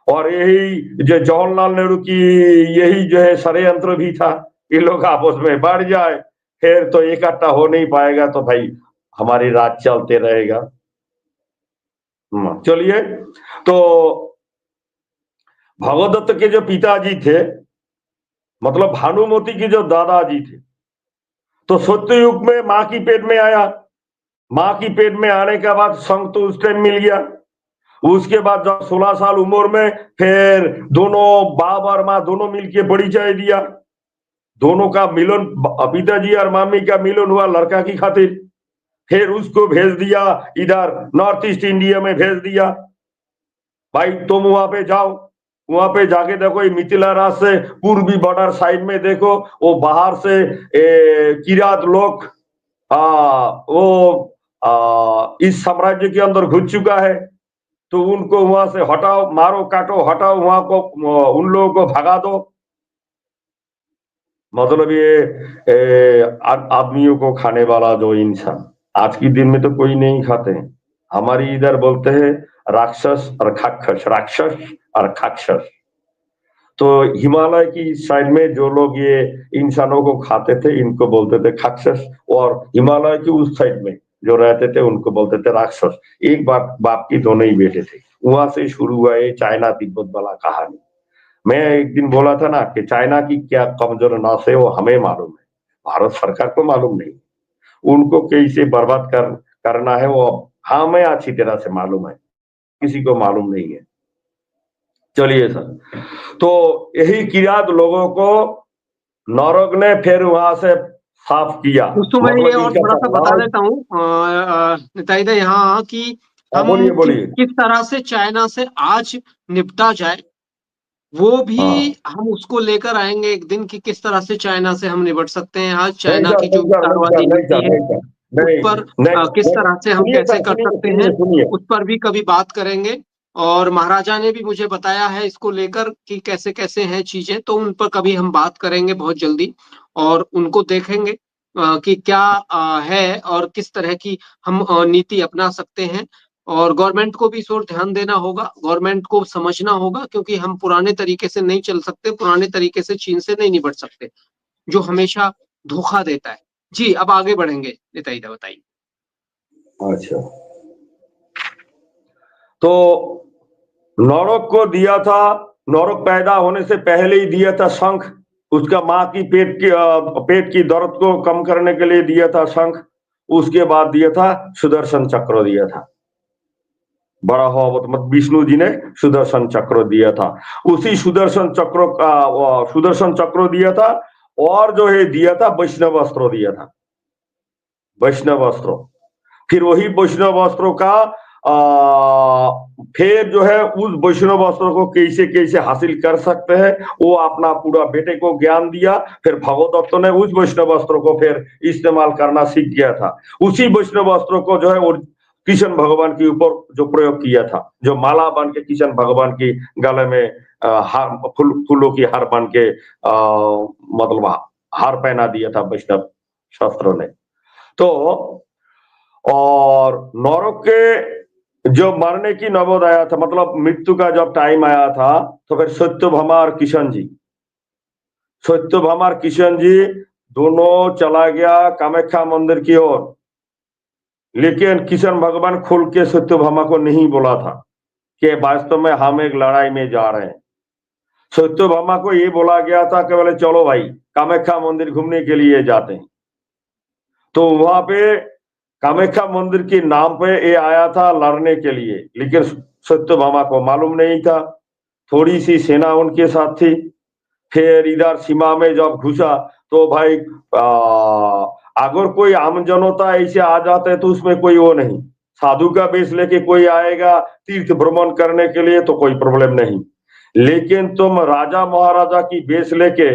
और यही जो जवाहरलाल नेहरू की यही जो है षड्यंत्र भी था, ये लोग आपस में बढ़ जाए फिर तो इकट्ठा हो नहीं पाएगा, तो भाई हमारी राज चलते रहेगा। चलिए, तो भगवदत्त के जो पिताजी थे मतलब भानुमति के जो दादाजी थे, तो सत्ययुग में माँ की पेट में आया। माँ की पेट में आने के बाद संघ तो उस टाइम मिल गया। उसके बाद जब 16 साल उम्र में फिर दोनों बाप और माँ दोनों मिलके परिचय दिया। दोनों का मिलन, पिताजी और मामी का मिलन हुआ लड़का की खातिर। फिर उसको भेज दिया इधर नॉर्थ ईस्ट इंडिया में भेज दिया, भाई तुम वहां पे जाओ। वहां पे जाके देखो ये मिथिला राज से पूर्वी बॉर्डर साइड में देखो, वो बाहर से किरात लोग इस साम्राज्य के अंदर घुस चुका है, तो उनको वहां से हटाओ, मारो काटो हटाओ, वहां को उन लोगों को भगा दो। मतलब ये आदमियों को खाने वाला जो इंसान आज के दिन में तो कोई नहीं खाते हैं। हमारी इधर बोलते हैं राक्षस और खाक्षस, राक्षस और खाक्षस। तो हिमालय की साइड में जो लोग ये इंसानों को खाते थे इनको बोलते थे खाक्षस, और हिमालय की उस साइड में जो रहते थे उनको बोलते थे राक्षस। एक बाप की दोनों ही बेटे थे। वहां से शुरू हुआ ये चाइना तिब्बत वाला कहानी। मैं एक दिन बोला था ना कि चाइना की क्या कमजोर नस है वो हमें मालूम है, भारत सरकार को मालूम नहीं। उनको कैसे बर्बाद करना है वो हमें अच्छी तरह से मालूम है, किसी को मालूम नहीं है। चलिए सर, तो यही किरात लोगों को नौरग ने फिर वहां से साफ किया। दोस्तों मैं ये और थोड़ा सा बता देता हूँ निताई दा यहाँ कि हम बोलिए किस तरह से चाइना से आज निपटा जाए, वो भी हम उसको लेकर आएंगे एक दिन कि किस तरह से चाइना से हम निपट सकते हैं। आज चाइना की जो विस्तारवादी नीति है उस पर किस तरह से हम कैसे कर सकते हैं, उस पर भी कभी बात करेंगे। और महाराजा ने भी मुझे बताया है इसको लेकर कि कैसे कैसे हैं चीजें, तो उन पर कभी हम बात करेंगे बहुत जल्दी और उनको देखेंगे कि क्या है और किस तरह की हम नीति अपना सकते हैं। और गवर्नमेंट को भी इस ओर ध्यान देना होगा, गवर्नमेंट को समझना होगा, क्योंकि हम पुराने तरीके से नहीं चल सकते, पुराने तरीके से चीन से नहीं निपट सकते जो हमेशा धोखा देता है। जी अब आगे बढ़ेंगे निताई दा, बताइए। अच्छा, तो नौरक को दिया था, नौरक पैदा होने से पहले ही दिया था शंख। उसका माँ की पेट की दर्द को कम करने के लिए दिया था शंख। उसके बाद दिया था सुदर्शन चक्र दिया था। बड़ा हो मतलब विष्णु जी ने सुदर्शन चक्र दिया था। उसी सुदर्शन चक्र दिया था और जो है दिया था वैष्णव वस्त्रों दिया था, वैष्णव वस्त्रों। फिर वही वैष्णव वस्त्रों का फिर जो है उस वैष्णव वस्त्रों को कैसे कैसे हासिल कर सकते हैं वो अपना पूरा बेटे को ज्ञान दिया। फिर भगवदत्त ने उस वैष्णव वस्त्रों को फिर इस्तेमाल करना सीख गया था। उसी वैष्णव वस्त्रों को जो है और कृष्ण भगवान के ऊपर जो प्रयोग किया था, जो माला बन के कृष्ण भगवान की गले में फूलों की हार बन के मतलब हार पहना दिया था वैष्णव शास्त्रों ने। तो और नौरव के जो मरने की नौबत आया था, मतलब मृत्यु का जब टाइम आया था, तो फिर सत्यभामा और किशन जी, सत्यभामा और किशन जी दोनों चला गया कामाख्या मंदिर की ओर। लेकिन किशन भगवान खुल के सत्यभामा को नहीं बोला था कि वास्तव में हम एक लड़ाई में जा रहे हैं। सत्यभामा को ये बोला गया था कि बोले चलो भाई कामाख्या मंदिर घूमने के लिए जाते हैं। तो वहां पे कामाख्या मंदिर के नाम पे ये आया था लड़ने के लिए, लेकिन सत्यभामा को मालूम नहीं था। थोड़ी सी सेना उनके साथ थी। फिर इधर सीमा में जब घुसा तो भाई अगर कोई आम जनता ऐसे आ जाते तो उसमें कोई वो नहीं, साधु का वेश लेके कोई आएगा तीर्थ भ्रमण करने के लिए तो कोई प्रॉब्लम नहीं। लेकिन तुम राजा महाराजा की वेश लेके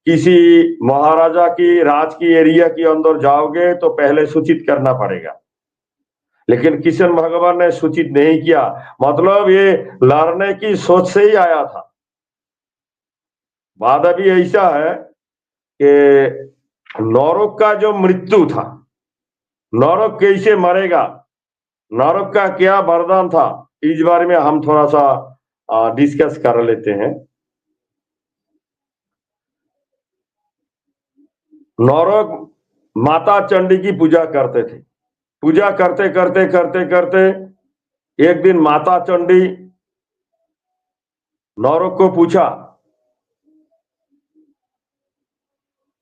किसी महाराजा की राज की एरिया के अंदर जाओगे तो पहले सूचित करना पड़ेगा। लेकिन कृष्ण भगवान ने सूचित नहीं किया, मतलब ये लड़ने की सोच से ही आया था। बात अभी ऐसा है कि नौरव का जो मृत्यु था, नौरव कैसे मरेगा, नौरव का क्या वरदान था, इस बारे में हम थोड़ा सा डिस्कस कर लेते हैं। नौरव माता चंडी की पूजा करते थे। पूजा करते करते करते करते एक दिन माता चंडी नौरव को पूछा,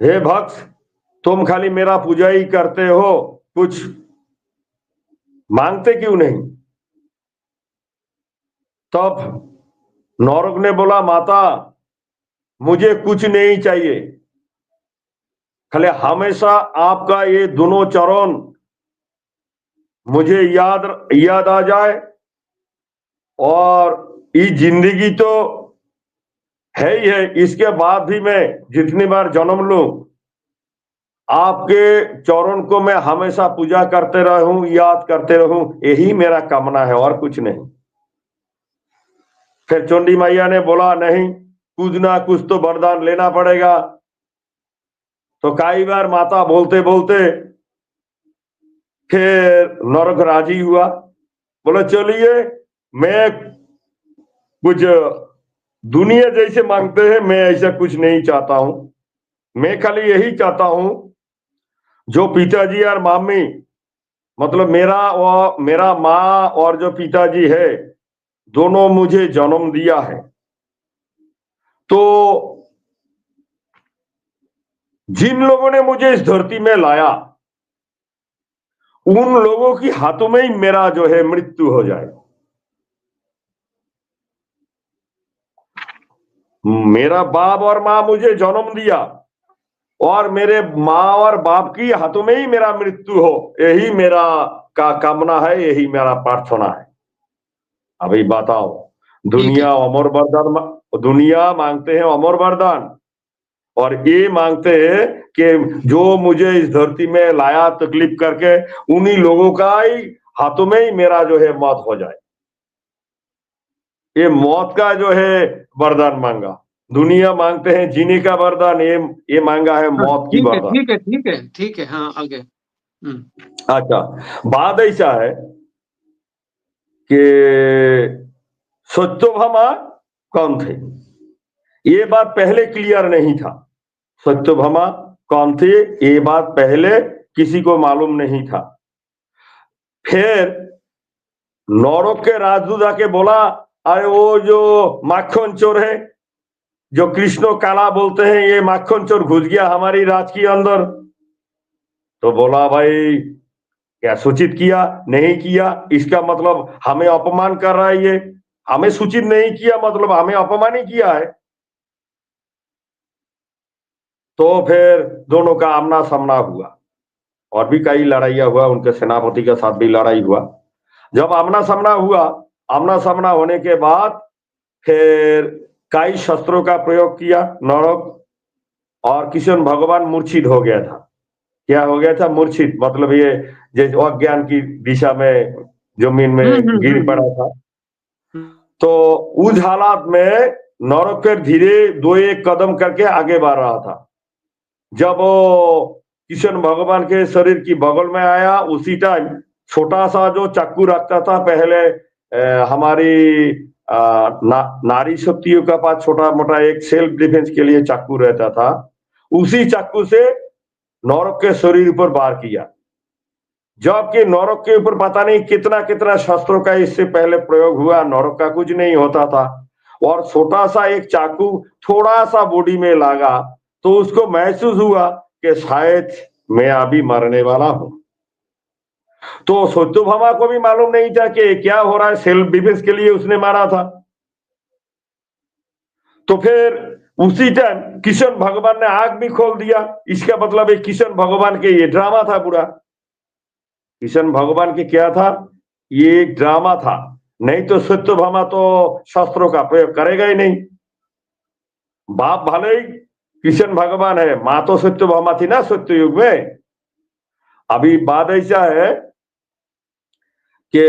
हे भक्त, तुम खाली मेरा पूजा ही करते हो, कुछ मांगते क्यों नहीं? तब नौरव ने बोला, माता मुझे कुछ नहीं चाहिए, खाली हमेशा आपका ये दोनों चरण मुझे याद आ जाए, और ये जिंदगी तो है ही है, इसके बाद भी मैं जितनी बार जन्म लूं आपके चरण को मैं हमेशा पूजा करते रहूं, याद करते रहूं, यही मेरा कामना है और कुछ नहीं। फिर चंडी मैया ने बोला, नहीं, कुछ ना कुछ तो वरदान लेना पड़ेगा। तो कई बार माता बोलते बोलते फिर नौरव राजी हुआ, बोला चलिए मैं कुछ दुनिया जैसे मांगते हैं मैं ऐसा कुछ नहीं चाहता हूं, मैं खाली यही चाहता हूं जो पिताजी और मामी, मतलब मेरा माँ और जो पिताजी है दोनों मुझे जन्म दिया है, तो जिन लोगों ने मुझे इस धरती में लाया उन लोगों की हाथों में ही मेरा जो है मृत्यु हो जाए। मेरा बाप और माँ मुझे जन्म दिया और मेरे माँ और बाप की हाथों में ही मेरा मृत्यु हो, यही मेरा का कामना है, यही मेरा प्रार्थना है। अभी बताओ, ठीक है। दुनिया अमर वरदान, दुनिया मांगते हैं अमर वरदान, और ये मांगते हैं कि जो मुझे इस धरती में लाया तकलीफ करके उन्हीं लोगों का ही हाथों में ही मेरा जो है मौत हो जाए। ये मौत का जो है वरदान मांगा। दुनिया मांगते हैं जीने का वरदान, ये मांगा है हाँ, मौत की ठीक है वरदान। ठीक है ठीक है ठीक है, हाँ आगे। अच्छा, बात ऐसा है कि सत्यभामा कौन थे, ये बात पहले क्लियर नहीं था। सत्यभामा कौन थे ये बात पहले किसी को मालूम नहीं था। फिर नौरव के राजदूत आके बोला, अरे वो जो माखन चोर है, जो कृष्णो काला बोलते हैं, ये माखन चोर घुस गया हमारी राज के अंदर। तो बोला, भाई क्या सूचित किया नहीं किया, इसका मतलब हमें अपमान कर रहा है, ये हमें सूचित नहीं किया मतलब हमें अपमान ही किया है। तो फिर दोनों का आमना सामना हुआ और भी कई लड़ाइयाँ हुआ, उनके सेनापति के साथ भी लड़ाई हुआ। जब आमना सामना हुआ, आमना सामना होने के बाद फिर कई शस्त्रों का प्रयोग किया नौरव, और किशन भगवान मूर्छित हो गया था। क्या हो गया था? मूर्छित, मतलब ये जो अज्ञान की दिशा में जमीन में गिर पड़ा था। तो उस हालात में नौरव फिर धीरे 2-1 कदम करके आगे बढ़ रहा था। जब वो किशन भगवान के शरीर की बगल में आया, उसी टाइम छोटा सा जो चाकू रखता था पहले हमारी नारी शक्तियों का पास छोटा मोटा एक सेल्फ डिफेंस के लिए चाकू रहता था, उसी चाकू से नौरव के शरीर पर वार किया। जबकि नौरव के ऊपर पता नहीं कितना कितना शस्त्रों का इससे पहले प्रयोग हुआ, नौरव का कुछ नहीं होता था, और छोटा सा एक चाकू थोड़ा सा बॉडी में लगा तो उसको महसूस हुआ कि शायद मैं अभी मरने वाला हूं। तो सत्यभामा को भी मालूम नहीं था कि क्या हो रहा है, सेल्फ डिफेंस के लिए उसने मारा था। तो फिर उसी टाइम किशन भगवान ने आग भी खोल दिया। इसका मतलब है किशन भगवान के ये ड्रामा था पूरा। किशन भगवान के क्या था? ये एक ड्रामा था, नहीं तो सत्यभामा तो शस्त्रों का प्रयोग करेगा ही नहीं। बाप भले ही किशन भगवान है, मां तो सत्यभामा थी ना सत्य युग में। अभी बात ऐसा है कि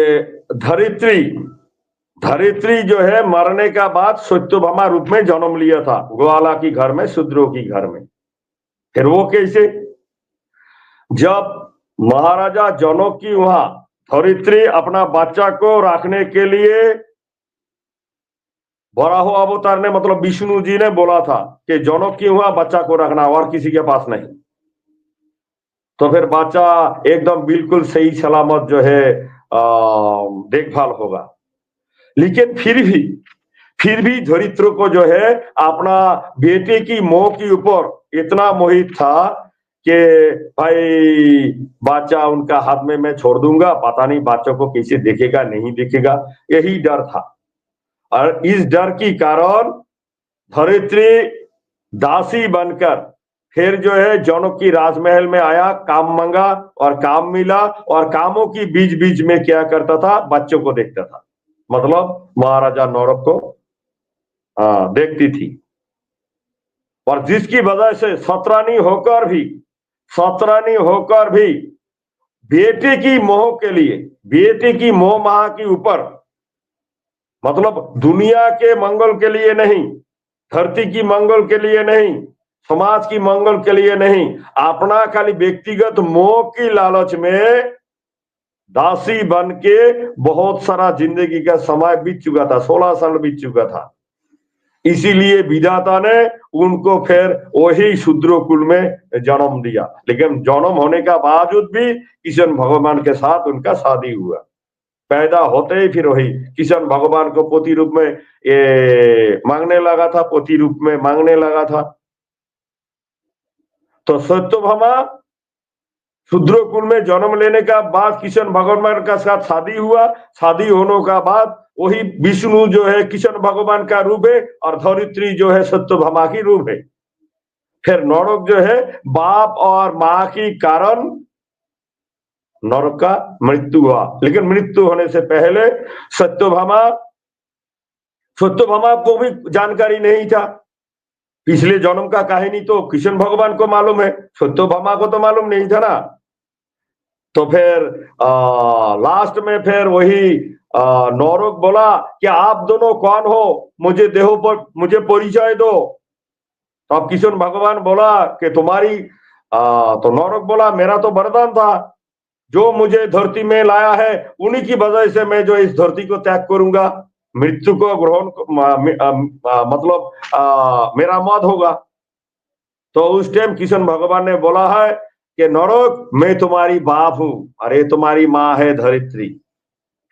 धरित्री जो है मरने का बाद सत्यभामा रूप में जन्म लिया था, ग्वाला की घर में, शूद्रों की घर में। फिर वो कैसे? जब महाराजा जनक की वहां धरित्री अपना बच्चा को रखने के लिए वराह अवतार ने, मतलब विष्णु जी ने बोला था कि जनक की वहां बच्चा को रखना और किसी के पास नहीं। तो फिर बच्चा एकदम बिल्कुल सही सलामत जो है देखभाल होगा। लेकिन फिर भी धरित्र को जो है अपना बेटे की मोह के ऊपर इतना मोहित था कि भाई बच्चा उनका हाथ में मैं छोड़ दूंगा, पता नहीं बच्चों को कैसे देखेगा नहीं देखेगा, यही डर था। और इस डर के कारण धरित्री दासी बनकर फिर जो है जनक की राजमहल में आया, काम मांगा और काम मिला, और कामों की बीच बीच में क्या करता था? बच्चों को देखता था, मतलब महाराजा नौरव को देखती थी। और जिसकी वजह से सतरानी होकर भी बेटे की मोह के लिए, बेटे की मोह माह के ऊपर, मतलब दुनिया के मंगल के लिए नहीं, धरती की मंगल के लिए नहीं, समाज की मंगल के लिए नहीं, अपना खाली व्यक्तिगत मोह की लालच में दासी बन के बहुत सारा जिंदगी का समय बीत चुका था, 16 साल बीत चुका था। इसीलिए विधाता ने उनको फिर वही शूद्र कुल में जन्म दिया। लेकिन जन्म होने का बावजूद भी किशन भगवान के साथ उनका शादी हुआ। पैदा होते ही फिर वही किशन भगवान को पति रूप में मांगने लगा था, पति रूप में मांगने लगा था। तो सत्यभामा शूद्र कुल में जन्म लेने का बाद किशन भगवान का साथ शादी हुआ। शादी होने का बाद वही विष्णु जो है किशन भगवान का रूप है, और धरित्री जो है सत्यभामा की रूप है। फिर नौरव जो है बाप और मां के कारण नौरव का मृत्यु हुआ। लेकिन मृत्यु होने से पहले सत्यभामा को भी जानकारी नहीं था। पिछले जन्म का कहानी तो किशन भगवान को मालूम है, सत्यभामा को तो मालूम नहीं था ना। तो फिर लास्ट में फिर वही नौरव बोला कि आप दोनों कौन हो, मुझे देहो पर मुझे परिचय दो। तो अब किशन भगवान बोला कि तुम्हारी तो नौरव बोला मेरा तो वरदान था, जो मुझे धरती में लाया है उन्हीं की वजह से मैं जो इस धरती को त्याग करूंगा, मृत्यु को ग्रहण मतलब मेरा मौत होगा। तो उस टाइम किशन भगवान ने बोला है कि नौरव मैं तुम्हारी बाप हूं, अरे तुम्हारी माँ है धरित्री।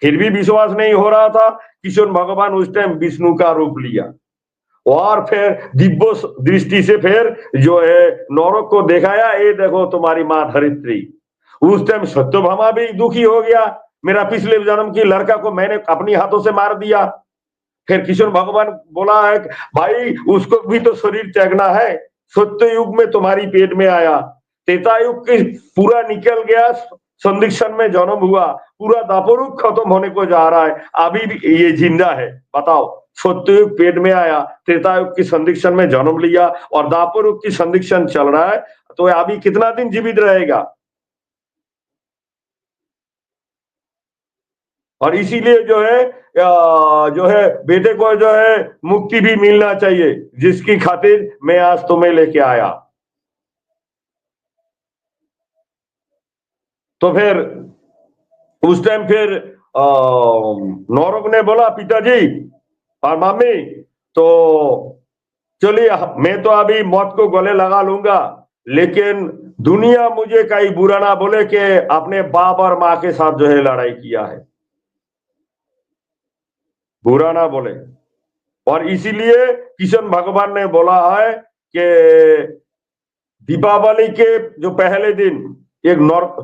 फिर भी विश्वास नहीं हो रहा था। किशन भगवान उस टाइम विष्णु का रूप लिया और फिर दिव्य दृष्टि से फिर जो है नौरव को दिखाया, ये देखो तुम्हारी माँ धरित्री। उस टाइम सत्यभामा भी दुखी हो गया, मेरा पिछले जन्म की लड़का को मैंने अपनी हाथों से मार दिया। फिर किशन भगवान बोला है भाई उसको भी तो शरीर त्यागना है, सत्य युग में तुम्हारी पेट में आया, त्रेता युग की पूरा निकल गया, संदिग्धन में जन्म हुआ, पूरा दापर युग खत्म होने को जा रहा है, अभी भी ये जिंदा है। बताओ, सत्ययुग पेट में आया, त्रेता युग की संदिग्धन में जन्म लिया और दापर युग की संदिग्धन चल रहा है, तो अभी कितना दिन जीवित रहेगा? और इसीलिए जो है बेटे को जो है मुक्ति भी मिलना चाहिए, जिसकी खातिर मैं आज तुम्हें लेके आया। तो फिर उस टाइम फिर नौरव ने बोला, पिताजी और मम्मी, तो चलिए मैं तो अभी मौत को गले लगा लूंगा, लेकिन दुनिया मुझे कहीं बुरा ना बोले कि अपने बाप और माँ के साथ जो है लड़ाई किया है, बुरा ना बोले। और इसीलिए कृष्ण भगवान ने बोला है कि दीपावली के जो पहले दिन एक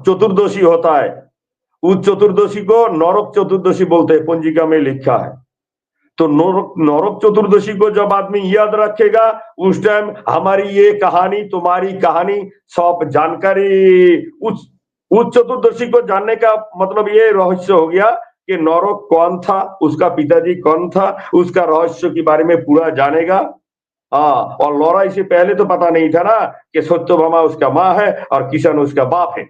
चतुर्दशी होता है, उस चतुर्दशी को नरक चतुर्दशी बोलते हैं, पंजिका में लिखा है। तो नरक चतुर्दशी को जब आदमी याद रखेगा, उस टाइम हमारी ये कहानी, तुम्हारी कहानी, सब जानकारी उस चतुर्दशी को जानने का मतलब ये रहस्य हो गया कि नरक कौन था, उसका पिताजी कौन था, उसका रहस्य के बारे में पूरा जानेगा। हाँ, और लौरा इसे पहले तो पता नहीं था ना कि सत्यभामा उसका माँ है और किशन उसका बाप है।